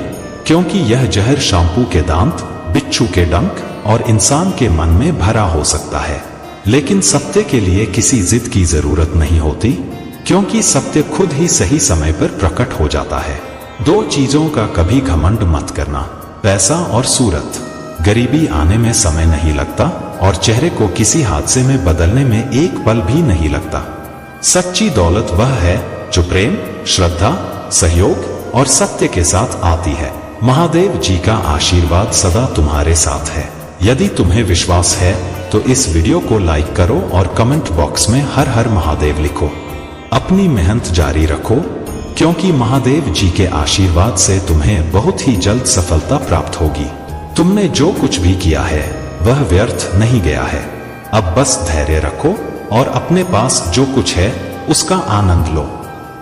Speaker 1: क्योंकि यह जहर शैम्पू के दांत, बिच्छू के डंक और इंसान के मन में भरा हो सकता है। लेकिन सत्य के लिए किसी जिद की जरूरत नहीं होती, क्योंकि सत्य खुद ही सही समय पर प्रकट हो जाता है। दो चीजों का कभी घमंड मत करना, पैसा और सूरत। गरीबी आने में समय नहीं लगता और चेहरे को किसी हादसे में बदलने में एक पल भी नहीं लगता। सच्ची दौलत वह है जो प्रेम, श्रद्धा, सहयोग और सत्य के साथ आती है। महादेव जी का आशीर्वाद सदा तुम्हारे साथ है। यदि तुम्हें विश्वास है तो इस वीडियो को लाइक करो और कमेंट बॉक्स में हर हर महादेव लिखो। अपनी मेहनत जारी रखो, क्योंकि महादेव जी के आशीर्वाद से तुम्हें बहुत ही जल्द सफलता प्राप्त होगी। तुमने जो कुछ भी किया है वह व्यर्थ नहीं गया है। अब बस धैर्य रखो और अपने पास जो कुछ है उसका आनंद लो।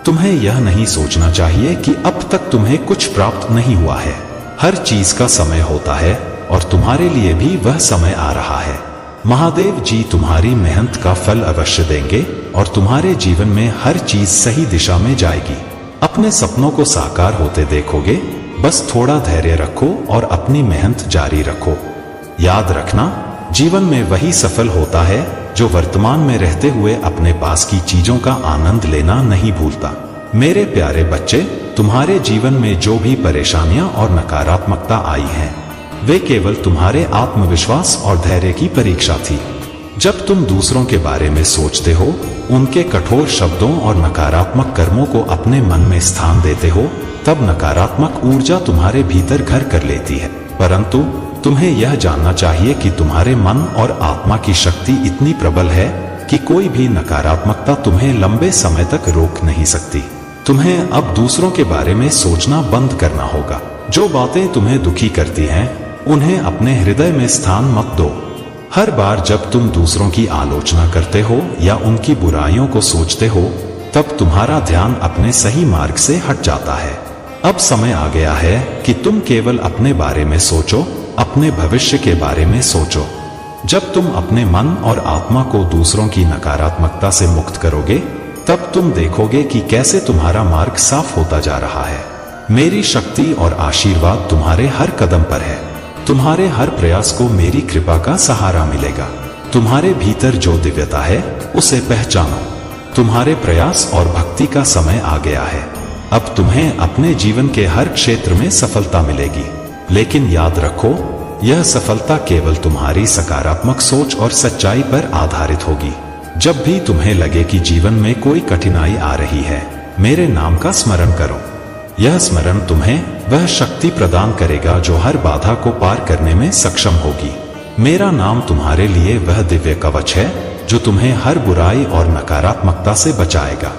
Speaker 1: तुम्हें यह नहीं सोचना चाहिए कि अब तक तुम्हें कुछ प्राप्त नहीं हुआ है। हर चीज का समय होता है और तुम्हारे लिए भी वह समय आ रहा है। महादेव जी तुम्हारी मेहनत का फल अवश्य देंगे और तुम्हारे जीवन में हर चीज सही दिशा में जाएगी। अपने सपनों को साकार होते देखोगे। बस थोड़ा धैर्य रखो और अपनी मेहनत जारी रखो। याद रखना, जीवन में वही सफल होता है जो वर्तमान में रहते हुए अपने पास की चीजों का आनंद लेना नहीं भूलता। मेरे प्यारे बच्चे, तुम्हारे जीवन में जो भी परेशानियां और नकारात्मकता आई हैं, वे केवल तुम्हारे आत्मविश्वास और धैर्य की परीक्षा थी। जब तुम दूसरों के बारे में सोचते हो, उनके कठोर शब्दों और नकारात्मक कर्मों को अपने मन में स्थान देते हो, तब नकारात्मक ऊर्जा तुम्हारे भीतर घर कर लेती है। परंतु तुम्हें यह जानना चाहिए कि तुम्हारे मन और आत्मा की शक्ति इतनी प्रबल है कि कोई भी नकारात्मकता तुम्हें लंबे समय तक रोक नहीं सकती। तुम्हें अब दूसरों के बारे में सोचना बंद करना होगा। जो बातें तुम्हें दुखी करती हैं, उन्हें अपने हृदय में स्थान मत दो। हर बार जब तुम दूसरों की आलोचना करते हो या उनकी बुराइयों को सोचते हो, तब तुम्हारा ध्यान अपने सही मार्ग से हट जाता है। अब समय आ गया है कि तुम केवल अपने बारे में सोचो, अपने भविष्य के बारे में सोचो। जब तुम अपने मन और आत्मा को दूसरों की नकारात्मकता से मुक्त करोगे, तब तुम देखोगे कि कैसे तुम्हारा मार्ग साफ होता जा रहा है। मेरी शक्ति और आशीर्वाद तुम्हारे हर कदम पर है। तुम्हारे हर प्रयास को मेरी कृपा का सहारा मिलेगा। तुम्हारे भीतर जो दिव्यता है उसे पहचानो। तुम्हारे प्रयास और भक्ति का समय आ गया है। अब तुम्हें अपने जीवन के हर क्षेत्र में सफलता मिलेगी। लेकिन याद रखो, यह सफलता केवल तुम्हारी सकारात्मक सोच और सच्चाई पर आधारित होगी। जब भी तुम्हें लगे कि जीवन में कोई कठिनाई आ रही है, मेरे नाम का स्मरण करो। यह स्मरण तुम्हें वह शक्ति प्रदान करेगा जो हर बाधा को पार करने में सक्षम होगी। मेरा नाम तुम्हारे लिए वह दिव्य कवच है जो तुम्हें हर बुराई और नकारात्मकता से बचाएगा।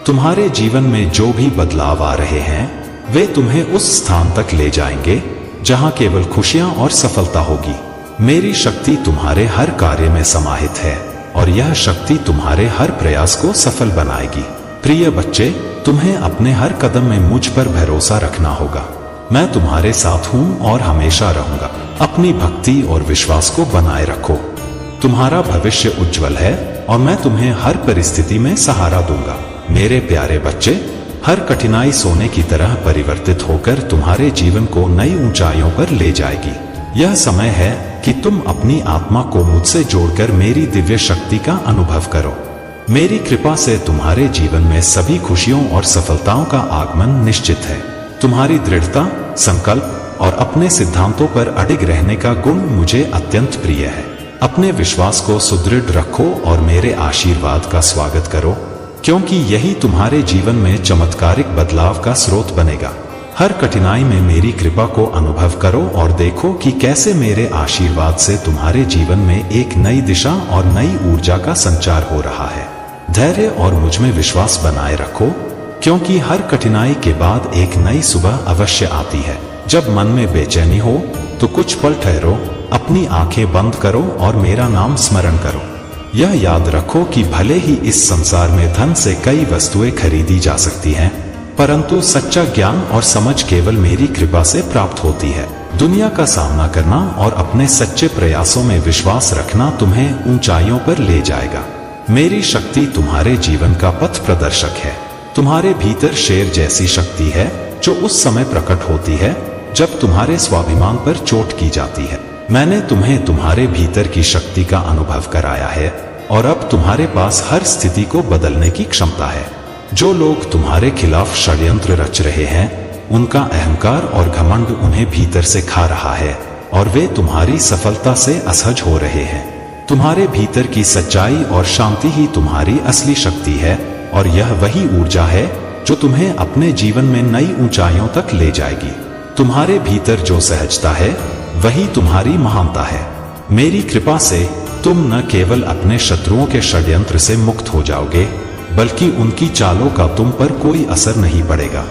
Speaker 1: तुम्हारे जीवन में जो भी बदलाव आ रहे हैं, वे तुम्हें उस स्थान तक ले जाएंगे जहां केवल खुशियां और सफलता होगी। मेरी शक्ति तुम्हारे हर कार्य में समाहित है और यह शक्ति तुम्हारे हर प्रयास को सफल बनाएगी। प्रिय बच्चे, तुम्हें अपने हर कदम में मुझ पर भरोसा रखना होगा। मैं तुम्हारे साथ हूं और हमेशा रहूंगा। अपनी भक्ति और विश्वास को बनाए रखो। तुम्हारा भविष्य उज्जवल है और मैं तुम्हें हर परिस्थिति में सहारा दूंगा। मेरे प्यारे बच्चे, हर कठिनाई सोने की तरह परिवर्तित होकर तुम्हारे जीवन को नई ऊंचाइयों पर ले जाएगी। यह समय है कि तुम अपनी आत्मा को मुझसे जोड़कर मेरी दिव्य शक्ति का अनुभव करो। मेरी कृपा से तुम्हारे जीवन में सभी खुशियों और सफलताओं का आगमन निश्चित है। तुम्हारी दृढ़ता, संकल्प और अपने सिद्धांतों पर अडिग रहने का गुण मुझे अत्यंत प्रिय है। अपने विश्वास को सुदृढ़ रखो और मेरे आशीर्वाद का स्वागत करो, क्योंकि यही तुम्हारे जीवन में चमत्कारिक बदलाव का स्रोत बनेगा। हर कठिनाई में मेरी कृपा को अनुभव करो और देखो कि कैसे मेरे आशीर्वाद से तुम्हारे जीवन में एक नई दिशा और नई ऊर्जा का संचार हो रहा है। धैर्य और मुझ में विश्वास बनाए रखो, क्योंकि हर कठिनाई के बाद एक नई सुबह अवश्य आती है। जब मन में बेचैनी हो तो कुछ पल ठहरो, अपनी आंखें बंद करो और मेरा नाम स्मरण करो। यह याद रखो कि भले ही इस संसार में धन से कई वस्तुएं खरीदी जा सकती हैं, परंतु सच्चा ज्ञान और समझ केवल मेरी कृपा से प्राप्त होती है। दुनिया का सामना करना और अपने सच्चे प्रयासों में विश्वास रखना तुम्हें ऊंचाइयों पर ले जाएगा। मेरी शक्ति तुम्हारे जीवन का पथ प्रदर्शक है। तुम्हारे भीतर शेर जैसी शक्ति है जो उस समय प्रकट होती है जब तुम्हारे स्वाभिमान पर चोट की जाती है। मैंने तुम्हें तुम्हारे भीतर की शक्ति का अनुभव कराया है और अब तुम्हारे पास हर स्थिति को बदलने की क्षमता है। जो लोग तुम्हारे खिलाफ षड्यंत्र रच रहे हैं, उनका अहंकार और घमंड उन्हें भीतर से खा रहा है और वे तुम्हारी सफलता से असहज हो रहे हैं। तुम्हारे भीतर की सच्चाई और शांति ही तुम्हारी असली शक्ति है और यह वही ऊर्जा है जो तुम्हें अपने जीवन में नई ऊंचाइयों तक ले जाएगी। तुम्हारे भीतर जो सहजता है वही तुम्हारी महानता है। मेरी कृपा से तुम न केवल अपने शत्रुओं के षड्यंत्र से मुक्त हो जाओगे, बल्कि उनकी चालों का तुम पर कोई असर नहीं पड़ेगा।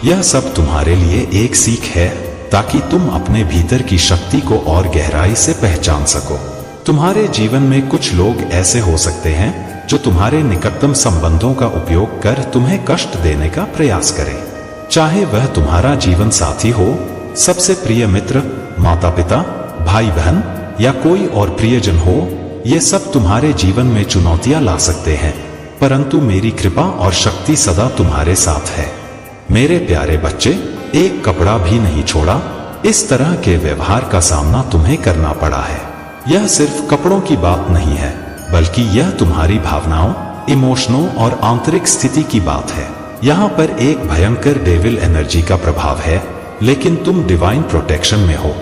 Speaker 1: यह सब तुम्हारे लिए एक सीख है ताकि तुम अपने भीतर की शक्ति को और गहराई से पहचान सको। तुम्हारे जीवन में कुछ लोग ऐसे हो सकते हैं जो तुम्हारे निकटतम संबंधों का उपयोग कर तुम्हें कष्ट देने का प्रयास करें। चाहे वह तुम्हारा जीवन साथी हो, सबसे प्रिय मित्र, माता पिता, भाई बहन या कोई और प्रियजन हो, ये सब तुम्हारे जीवन में चुनौतियां ला सकते हैं, परंतु मेरी कृपा और शक्ति सदा तुम्हारे साथ है। मेरे प्यारे बच्चे, एक कपड़ा भी नहीं छोड़ा, इस तरह के व्यवहार का सामना तुम्हें करना पड़ा है। यह सिर्फ कपड़ों की बात नहीं है, बल्कि यह तुम्हारी भावनाओं, इमोशनों और आंतरिक स्थिति की बात है। यहाँ पर एक भयंकर डेविल एनर्जी का प्रभाव है, लेकिन तुम डिवाइन प्रोटेक्शन में हो।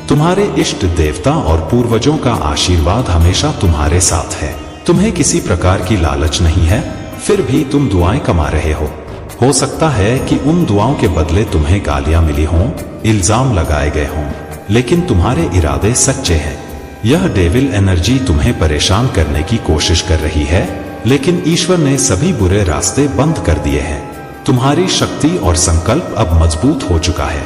Speaker 1: तुम्हारे इष्ट देवता और पूर्वजों का आशीर्वाद हमेशा तुम्हारे साथ है। तुम्हें किसी प्रकार की लालच नहीं है, फिर भी तुम दुआएं कमा रहे हो। हो सकता है कि उन दुआओं के बदले तुम्हें गालियां मिली हों, इल्जाम लगाए गए हों, लेकिन तुम्हारे इरादे सच्चे हैं। यह डेविल एनर्जी तुम्हें परेशान करने की कोशिश कर रही है, लेकिन ईश्वर ने सभी बुरे रास्ते बंद कर दिए हैं। तुम्हारी शक्ति और संकल्प अब मजबूत हो चुका है।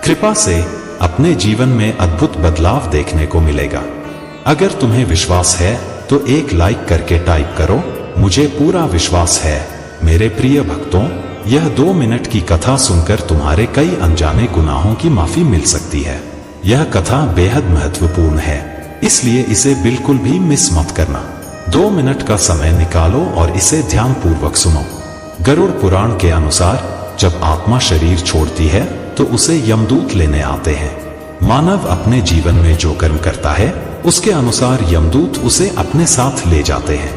Speaker 1: कृपा से अपने जीवन में अद्भुत बदलाव देखने को मिलेगा। अगर तुम्हें विश्वास है तो एक लाइक करके टाइप करो, मुझे पूरा विश्वास है। मेरे प्रिय भक्तों, यह 2 मिनट की कथा सुनकर तुम्हारे कई अनजाने गुनाहों की माफी मिल सकती है। यह कथा बेहद महत्वपूर्ण है, इसलिए इसे बिल्कुल भी मिस मत करना। 2 मिनट का समय निकालो और इसे ध्यान पूर्वक सुनो। गरुड़ पुराण के अनुसार जब आत्मा शरीर छोड़ती है तो उसे यमदूत लेने आते हैं। मानव अपने जीवन में जो कर्म करता है उसके अनुसार यमदूत उसे अपने साथ ले जाते हैं।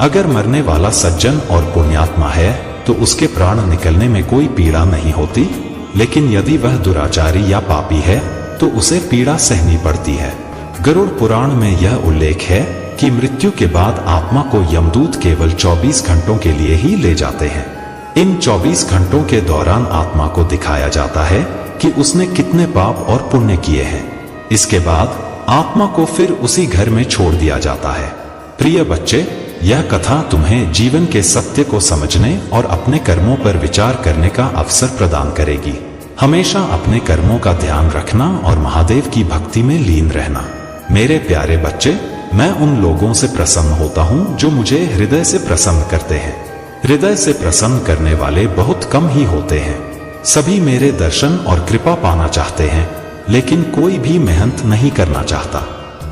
Speaker 1: अगर मरने वाला सज्जन और पुण्यात्मा है तो उसके प्राण निकलने में कोई पीड़ा नहीं होती, लेकिन यदि वह दुराचारी या पापी है तो उसे पीड़ा सहनी पड़ती है। गरुड़ पुराण में यह उल्लेख है कि मृत्यु के बाद आत्मा को यमदूत केवल 24 घंटों के लिए ही ले जाते हैं। इन 24 घंटों के दौरान आत्मा को दिखाया जाता है कि उसने कितने पाप और पुण्य किए हैं। इसके बाद आत्मा को फिर उसी घर में छोड़ दिया जाता है। प्रिय बच्चे, यह कथा तुम्हें जीवन के सत्य को समझने और अपने कर्मों पर विचार करने का अवसर प्रदान करेगी। हमेशा अपने कर्मों का ध्यान रखना और महादेव की भक्ति में लीन रहना। मेरे प्यारे बच्चे, मैं उन लोगों से प्रसन्न होता हूँ जो मुझे हृदय से प्रसन्न करते हैं। हृदय से प्रसन्न करने वाले बहुत कम ही होते हैं। सभी मेरे दर्शन और कृपा पाना चाहते हैं, लेकिन कोई भी मेहनत नहीं करना चाहता।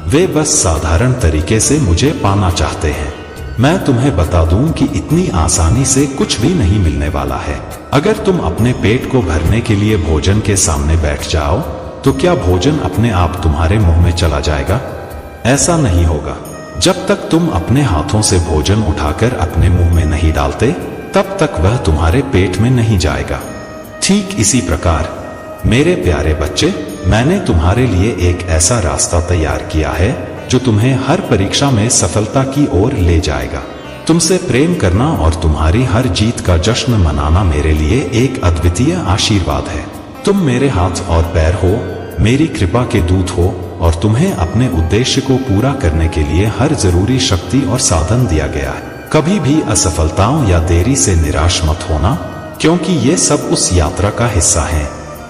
Speaker 1: वे बस साधारण तरीके से मुझे पाना चाहते हैं। मैं तुम्हें बता दूं कि इतनी आसानी से कुछ भी नहीं मिलने वाला है। अगर तुम अपने पेट को भरने के लिए भोजन के सामने बैठ जाओ तो क्या भोजन अपने आप तुम्हारे मुंह में चला जाएगा? ऐसा नहीं होगा। जब तक तुम अपने हाथों से भोजन उठाकर अपने मुंह में नहीं डालते तब तक वह तुम्हारे पेट में नहीं जाएगा। ठीक इसी प्रकार मेरे प्यारे बच्चे, मैंने तुम्हारे लिए एक ऐसा रास्ता तैयार किया है जो तुम्हें हर परीक्षा में सफलता की ओर ले जाएगा। तुमसे प्रेम करना और तुम्हारी हर जीत का जश्न मनाना मेरे लिए एक अद्वितीय आशीर्वाद है। तुम मेरे हाथ और पैर हो, मेरी कृपा के दूत हो और तुम्हें अपने उद्देश्य को पूरा करने के लिए हर जरूरी शक्ति और साधन दिया गया है। कभी भी असफलताओं या देरी से निराश मत होना, क्योंकि ये सब उस यात्रा का हिस्सा है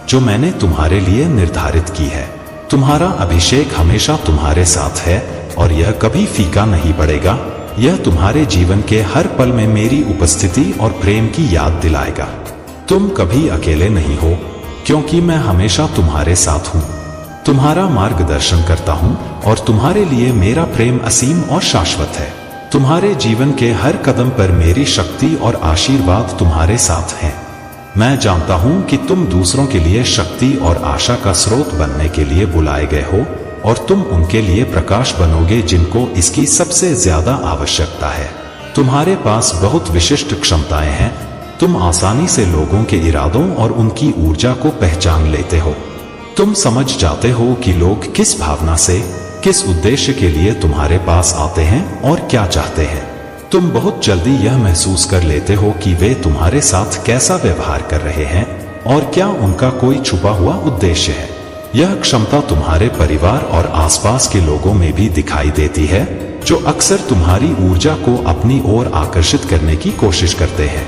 Speaker 1: जो मैंने तुम्हारे लिए निर्धारित की है। तुम्हारा अभिषेक हमेशा तुम्हारे साथ है और यह कभी फीका नहीं पड़ेगा। यह तुम्हारे जीवन के हर पल में मेरी उपस्थिति और प्रेम की याद दिलाएगा। तुम कभी अकेले नहीं हो, क्योंकि मैं हमेशा तुम्हारे साथ हूँ, तुम्हारा मार्गदर्शन करता हूँ और तुम्हारे लिए मेरा प्रेम असीम और शाश्वत है। तुम्हारे जीवन के हर कदम पर मेरी शक्ति और आशीर्वाद तुम्हारे साथ हैं। मैं जानता हूं कि तुम दूसरों के लिए शक्ति और आशा का स्रोत बनने के लिए बुलाए गए हो और तुम उनके लिए प्रकाश बनोगे जिनको इसकी सबसे ज्यादा आवश्यकता है। तुम्हारे पास बहुत विशिष्ट क्षमताएं हैं। तुम आसानी से लोगों के इरादों और उनकी ऊर्जा को पहचान लेते हो। तुम समझ जाते हो कि लोग किस भावना से, किस उद्देश्य के लिए तुम्हारे पास आते हैं और क्या चाहते हैं। तुम बहुत जल्दी यह महसूस कर लेते हो कि वे तुम्हारे साथ कैसा व्यवहार कर रहे हैं और क्या उनका कोई छुपा हुआ उद्देश्य है। यह क्षमता तुम्हारे परिवार और आसपास के लोगों में भी दिखाई देती है, जो अक्सर तुम्हारी ऊर्जा को अपनी ओर आकर्षित करने की कोशिश करते हैं।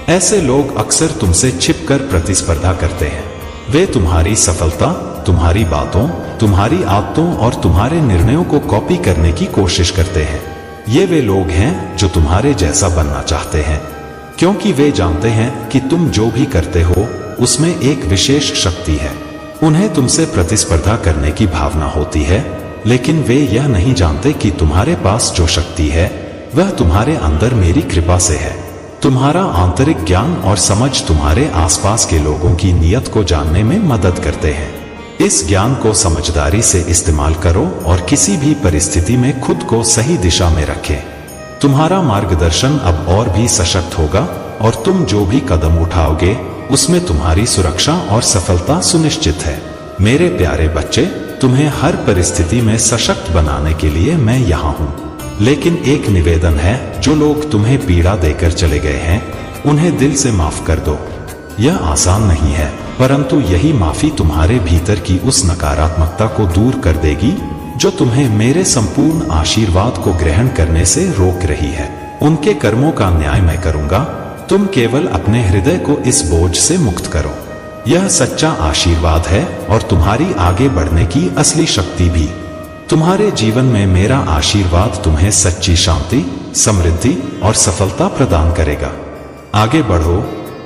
Speaker 1: ऐसे लोग अक्सर तुमसे छिपकर प्रतिस्पर्धा करते हैं। वे तुम्हारी सफलता, तुम्हारी बातों, तुम्हारी आदतों और तुम्हारे निर्णयों को कॉपी करने की कोशिश करते हैं। ये वे लोग हैं जो तुम्हारे जैसा बनना चाहते हैं, क्योंकि वे जानते हैं कि तुम जो भी करते हो उसमें एक विशेष शक्ति है। उन्हें तुमसे प्रतिस्पर्धा करने की भावना होती है, लेकिन वे यह नहीं जानते कि तुम्हारे पास जो शक्ति है वह तुम्हारे अंदर मेरी कृपा से है। तुम्हारा आंतरिक ज्ञान और समझ तुम्हारे आसपास के लोगों की नीयत को जानने में मदद करते हैं। इस ज्ञान को समझदारी से इस्तेमाल करो और किसी भी परिस्थिति में खुद को सही दिशा में रखें। तुम्हारा मार्गदर्शन अब और भी सशक्त होगा और तुम जो भी कदम उठाओगे उसमें तुम्हारी सुरक्षा और सफलता सुनिश्चित है। मेरे प्यारे बच्चे, तुम्हें हर परिस्थिति में सशक्त बनाने के लिए मैं यहाँ हूँ। लेकिन एक निवेदन है, जो लोग तुम्हें पीड़ा देकर चले गए हैं उन्हें दिल से माफ कर दो। यह आसान नहीं है, परंतु यही माफी तुम्हारे भीतर की उस नकारात्मकता को दूर कर देगी जो तुम्हें मेरे संपूर्ण आशीर्वाद को ग्रहण करने से रोक रही है। उनके कर्मों का न्याय मैं करूंगा। तुम केवल अपने हृदय को इस बोझ से मुक्त करो। यह सच्चा आशीर्वाद है और तुम्हारी आगे बढ़ने की असली शक्ति भी। तुम्हारे जीवन में मेरा आशीर्वाद तुम्हें सच्ची शांति, समृद्धि और सफलता प्रदान करेगा। आगे बढ़ो,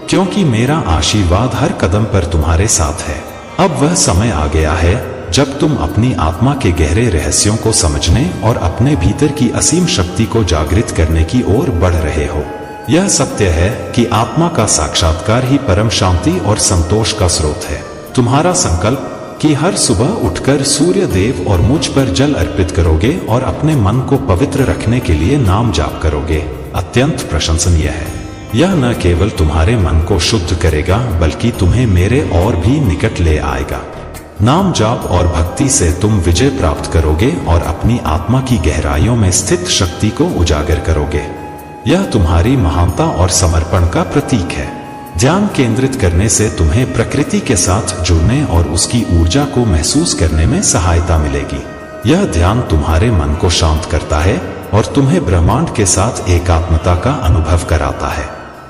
Speaker 1: क्योंकि मेरा आशीर्वाद हर कदम पर तुम्हारे साथ है। अब वह समय आ गया है जब तुम अपनी आत्मा के गहरे रहस्यों को समझने और अपने भीतर की असीम शक्ति को जागृत करने की ओर बढ़ रहे हो। यह सत्य है कि आत्मा का साक्षात्कार ही परम शांति और संतोष का स्रोत है। तुम्हारा संकल्प कि हर सुबह उठकर सूर्य देव और मुझ पर जल अर्पित करोगे और अपने मन को पवित्र रखने के लिए नाम जाप करोगे, अत्यंत प्रशंसनीय है। यह न केवल तुम्हारे मन को शुद्ध करेगा बल्कि तुम्हें मेरे और भी निकट ले आएगा। नाम जाप और भक्ति से तुम विजय प्राप्त करोगे और अपनी आत्मा की गहराइयों में स्थित शक्ति को उजागर करोगे। यह तुम्हारी महानता और समर्पण का प्रतीक है। ध्यान केंद्रित करने से तुम्हें प्रकृति के साथ जुड़ने और उसकी ऊर्जा को महसूस करने में सहायता मिलेगी। यह ध्यान तुम्हारे मन को शांत करता है और तुम्हें ब्रह्मांड के साथ एकात्मता का अनुभव कराता है।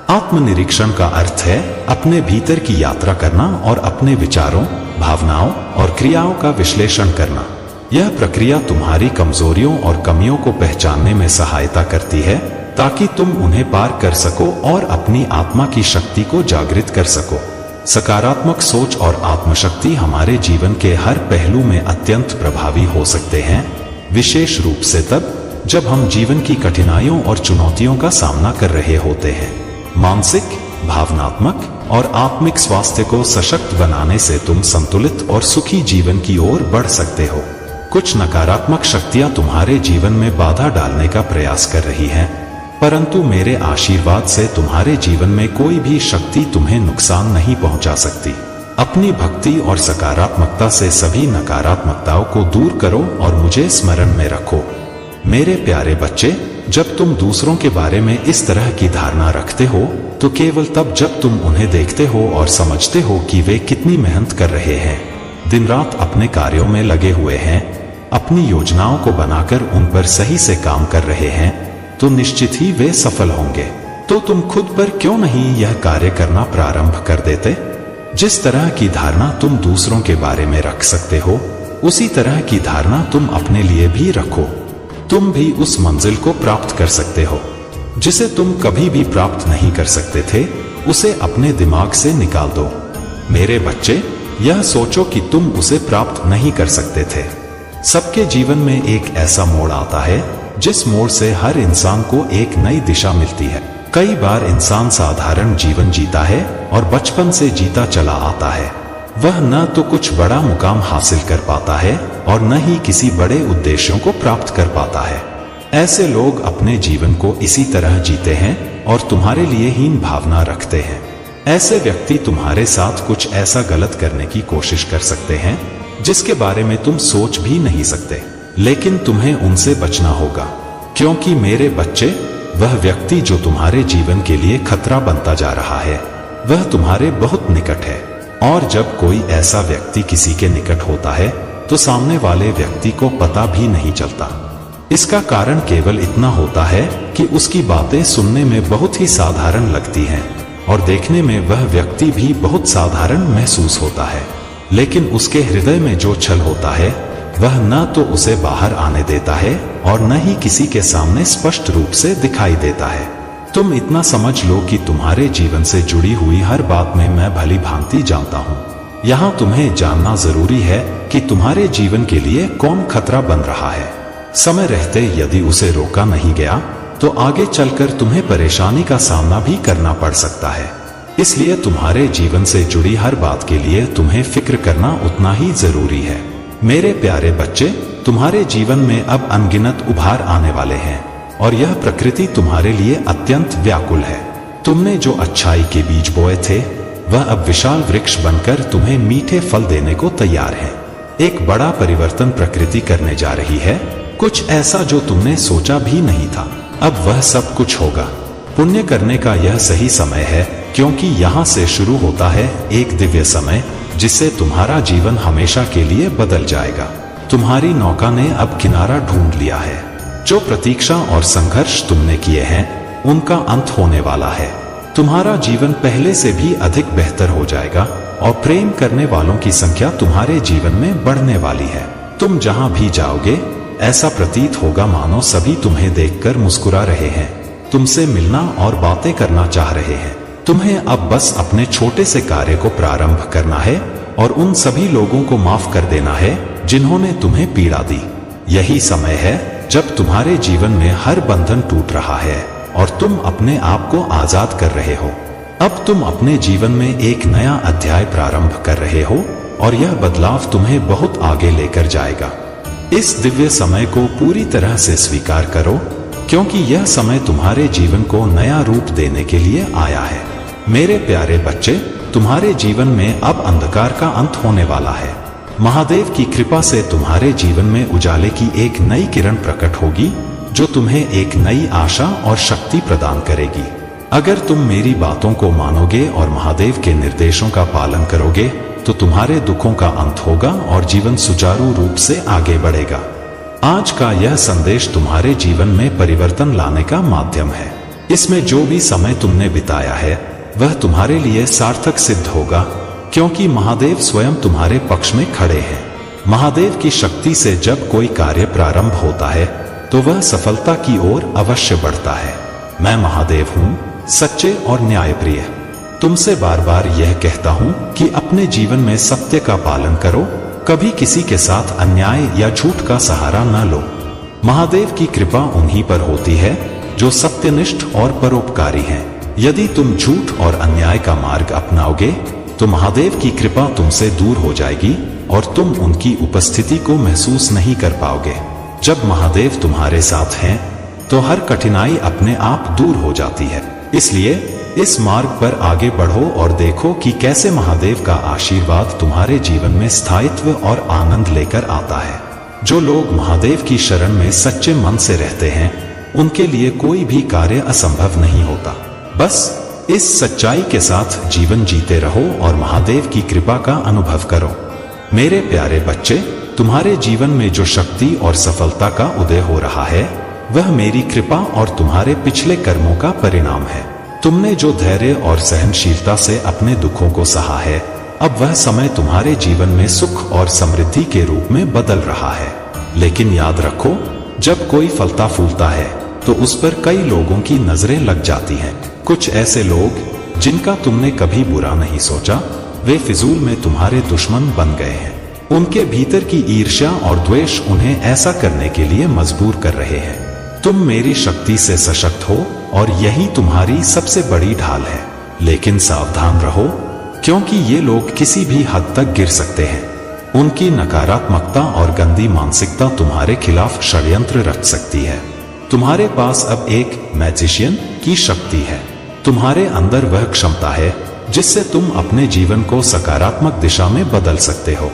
Speaker 1: आत्मनिरीक्षण का अर्थ है अपने भीतर की यात्रा करना और अपने विचारों, भावनाओं और क्रियाओं का विश्लेषण करना। यह प्रक्रिया तुम्हारी कमजोरियों और कमियों को पहचानने में सहायता करती है ताकि तुम उन्हें पार कर सको और अपनी आत्मा की शक्ति को जागृत कर सको। सकारात्मक सोच और आत्मशक्ति हमारे जीवन के हर पहलू में अत्यंत प्रभावी हो सकते हैं, विशेष रूप से तब जब हम जीवन की कठिनाइयों और चुनौतियों का सामना कर रहे होते हैं। मानसिक, भावनात्मक और आत्मिक स्वास्थ्य को सशक्त बनाने से तुम संतुलित और सुखी जीवन की ओर बढ़ सकते हो। कुछ नकारात्मक शक्तियां तुम्हारे जीवन में बाधा डालने का प्रयास कर रही हैं, परंतु मेरे आशीर्वाद से तुम्हारे जीवन में कोई भी शक्ति तुम्हें नुकसान नहीं पहुंचा सकती। अपनी भक्ति और सकारात्मकता से सभी नकारात्मकताओं को दूर करो और मुझे स्मरण में रखो। मेरे प्यारे बच्चे, जब तुम दूसरों के बारे में इस तरह की धारणा रखते हो तो केवल तब जब तुम उन्हें देखते हो और समझते हो कि वे कितनी मेहनत कर रहे हैं, दिन रात अपने कार्यों में लगे हुए हैं, अपनी योजनाओं को बनाकर उन पर सही से काम कर रहे हैं, तो निश्चित ही वे सफल होंगे। तो तुम खुद पर क्यों नहीं यह कार्य करना प्रारंभ कर देते? जिस तरह की धारणा तुम दूसरों के बारे में रख सकते हो, उसी तरह की धारणा तुम अपने लिए भी रखो। तुम भी उस मंजिल को प्राप्त कर सकते हो जिसे तुम कभी भी प्राप्त नहीं कर सकते थे, उसे अपने दिमाग से निकाल दो। मेरे बच्चे, यह सोचो कि तुम उसे प्राप्त नहीं कर सकते थे। सबके जीवन में एक ऐसा मोड़ आता है जिस मोड़ से हर इंसान को एक नई दिशा मिलती है। कई बार इंसान साधारण जीवन जीता है और बचपन से जीता चला आता है। वह न तो कुछ बड़ा मुकाम हासिल कर पाता है और न ही किसी बड़े उद्देश्यों को प्राप्त कर पाता है। ऐसे लोग अपने जीवन को इसी तरह जीते हैं और तुम्हारे लिए हीन भावना रखते हैं। ऐसे व्यक्ति तुम्हारे साथ कुछ ऐसा गलत करने की कोशिश कर सकते हैं जिसके बारे में तुम सोच भी नहीं सकते, लेकिन तुम्हें उनसे बचना होगा, क्योंकि मेरे बच्चे, वह व्यक्ति जो तुम्हारे जीवन के लिए खतरा बनता जा रहा है वह तुम्हारे बहुत निकट है। और जब कोई ऐसा व्यक्ति किसी के निकट होता है तो सामने वाले व्यक्ति को पता भी नहीं चलता। इसका कारण केवल इतना होता है कि उसकी बातें सुनने में बहुत ही साधारण लगती हैं और देखने में वह व्यक्ति भी बहुत साधारण महसूस होता है, लेकिन उसके हृदय में जो छल होता है वह न तो उसे बाहर आने देता है और न ही किसी के सामने स्पष्ट रूप से दिखाई देता है। तुम इतना समझ लो कि तुम्हारे जीवन से जुड़ी हुई हर बात में मैं भली भांति जानता हूँ। यहाँ तुम्हें जानना जरूरी है कि तुम्हारे जीवन के लिए कौन खतरा बन रहा है। समय रहते यदि उसे रोका नहीं गया तो आगे चलकर तुम्हें परेशानी का सामना भी करना पड़ सकता है। इसलिए तुम्हारे जीवन से जुड़ी हर बात के लिए तुम्हें फिक्र करना उतना ही जरूरी है। मेरे प्यारे बच्चे, तुम्हारे जीवन में अब अनगिनत उभार आने वाले हैं और यह प्रकृति तुम्हारे लिए अत्यंत व्याकुल है। तुमने जो अच्छाई के बीज बोए थे वह अब विशाल वृक्ष बनकर तुम्हें मीठे फल देने को तैयार है। एक बड़ा परिवर्तन प्रकृति करने जा रही है, कुछ ऐसा जो तुमने सोचा भी नहीं था। अब वह सब कुछ होगा। पुण्य करने का यह सही समय है, क्योंकि यहाँ से शुरू होता है एक दिव्य समय जिससे तुम्हारा जीवन हमेशा के लिए बदल जाएगा। तुम्हारी नौका ने अब किनारा ढूंढ लिया है। जो प्रतीक्षा और संघर्ष तुमने किए हैं उनका अंत होने वाला है। तुम्हारा जीवन पहले से भी अधिक बेहतर हो जाएगा और प्रेम करने वालों की संख्या तुम्हारे जीवन में बढ़ने वाली है। तुम जहां भी जाओगे ऐसा प्रतीत होगा मानो सभी तुम्हें देखकर मुस्कुरा रहे हैं, तुमसे मिलना और बातें करना चाह रहे हैं। तुम्हें अब बस अपने छोटे से कार्य को प्रारंभ करना है और उन सभी लोगों को माफ कर देना है जिन्होंने तुम्हें पीड़ा दी। यही समय है जब तुम्हारे जीवन में हर बंधन टूट रहा है और तुम अपने आप को आजाद कर रहे हो। अब तुम अपने जीवन में एक नया अध्याय प्रारंभ कर रहे हो और यह बदलाव तुम्हें बहुत आगे लेकर जाएगा। इस दिव्य समय को पूरी तरह से स्वीकार करो, क्योंकि यह समय तुम्हारे जीवन को नया रूप देने के लिए आया है। मेरे प्यारे बच्चे, तुम्हारे जीवन में अब अंधकार का अंत होने वाला है। महादेव की कृपा से तुम्हारे जीवन में उजाले की एक नई किरण प्रकट होगी जो तुम्हें एक नई आशा और शक्ति प्रदान करेगी। अगर तुम मेरी बातों को मानोगे और महादेव के निर्देशों का पालन करोगे तो तुम्हारे दुखों का अंत होगा और जीवन सुचारू रूप से आगे बढ़ेगा। आज का यह संदेश तुम्हारे जीवन में परिवर्तन लाने का माध्यम है। इसमें जो भी समय तुमने बिताया है वह तुम्हारे लिए सार्थक सिद्ध होगा, क्योंकि महादेव स्वयं तुम्हारे पक्ष में खड़े हैं। महादेव की शक्ति से जब कोई कार्य प्रारंभ होता है तो वह सफलता की ओर अवश्य बढ़ता है। मैं महादेव हूँ, सच्चे और न्यायप्रिय। तुमसे बार बार यह कहता हूँ कि अपने जीवन में सत्य का पालन करो, कभी किसी के साथ अन्याय या झूठ का सहारा न लो। महादेव की कृपा उन्हीं पर होती है जो सत्यनिष्ठ और परोपकारी हैं। यदि तुम झूठ और अन्याय का मार्ग अपनाओगे तो महादेव की कृपा तुमसे दूर हो जाएगी और तुम उनकी उपस्थिति को महसूस नहीं कर पाओगे। जब महादेव तुम्हारे साथ हैं तो हर कठिनाई अपने आप दूर हो जाती है। इसलिए इस मार्ग पर आगे बढ़ो और देखो कि कैसे महादेव का आशीर्वाद तुम्हारे जीवन में स्थायित्व और आनंद लेकर आता है। जो लोग महादेव की शरण में सच्चे मन से रहते हैं उनके लिए कोई भी कार्य असंभव नहीं होता। बस इस सच्चाई के साथ जीवन जीते रहो और महादेव की कृपा का अनुभव करो। मेरे प्यारे बच्चे, तुम्हारे जीवन में जो शक्ति और सफलता का उदय हो रहा है वह मेरी कृपा और तुम्हारे पिछले कर्मों का परिणाम है। तुमने जो धैर्य और सहनशीलता से अपने दुखों को सहा है, अब वह समय तुम्हारे जीवन में सुख और समृद्धि के रूप में बदल रहा है। लेकिन याद रखो, जब कोई फलता फूलता है तो उस पर कई लोगों की नजरें लग जाती हैं। कुछ ऐसे लोग जिनका तुमने कभी बुरा नहीं सोचा, वे फिजूल में तुम्हारे दुश्मन बन गए हैं। उनके भीतर की ईर्ष्या और द्वेष उन्हें ऐसा करने के लिए मजबूर कर रहे हैं। तुम मेरी शक्ति से सशक्त हो और यही तुम्हारी सबसे बड़ी ढाल है। लेकिन सावधान रहो, क्योंकि ये लोग किसी भी हद तक गिर सकते हैं। उनकी नकारात्मकता और गंदी मानसिकता तुम्हारे खिलाफ षड्यंत्र रच सकती है। तुम्हारे पास अब एक मैजिशियन की शक्ति है। तुम्हारे अंदर वह क्षमता है जिससे तुम अपने जीवन को सकारात्मक दिशा में बदल सकते हो।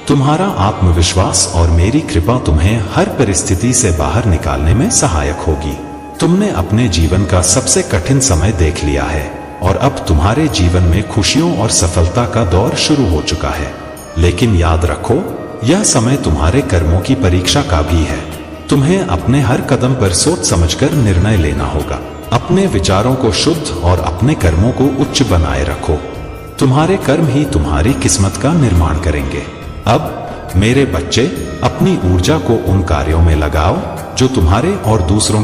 Speaker 1: तुम्हारा आत्मविश्वास और मेरी कृपा तुम्हें हर परिस्थिति से बाहर निकालने में सहायक होगी। तुमने अपने जीवन का सबसे कठिन समय देख लिया है और अब तुम्हारे जीवन में खुशियों और सफलता का दौर शुरू हो चुका है। लेकिन याद रखो, यह समय तुम्हारे कर्मों की परीक्षा का भी है। तुम्हें अपने हर कदम पर सोच समझकर निर्णय लेना होगा। अपने विचारों को शुद्ध और अपने कर्मों को उच्च बनाए रखो। तुम्हारे कर्म ही तुम्हारी किस्मत का निर्माण करेंगे। अब मेरे बच्चे, अपनी ऊर्जा को उन कार्यों में लगाओ जो तुम्हारे और दूसरों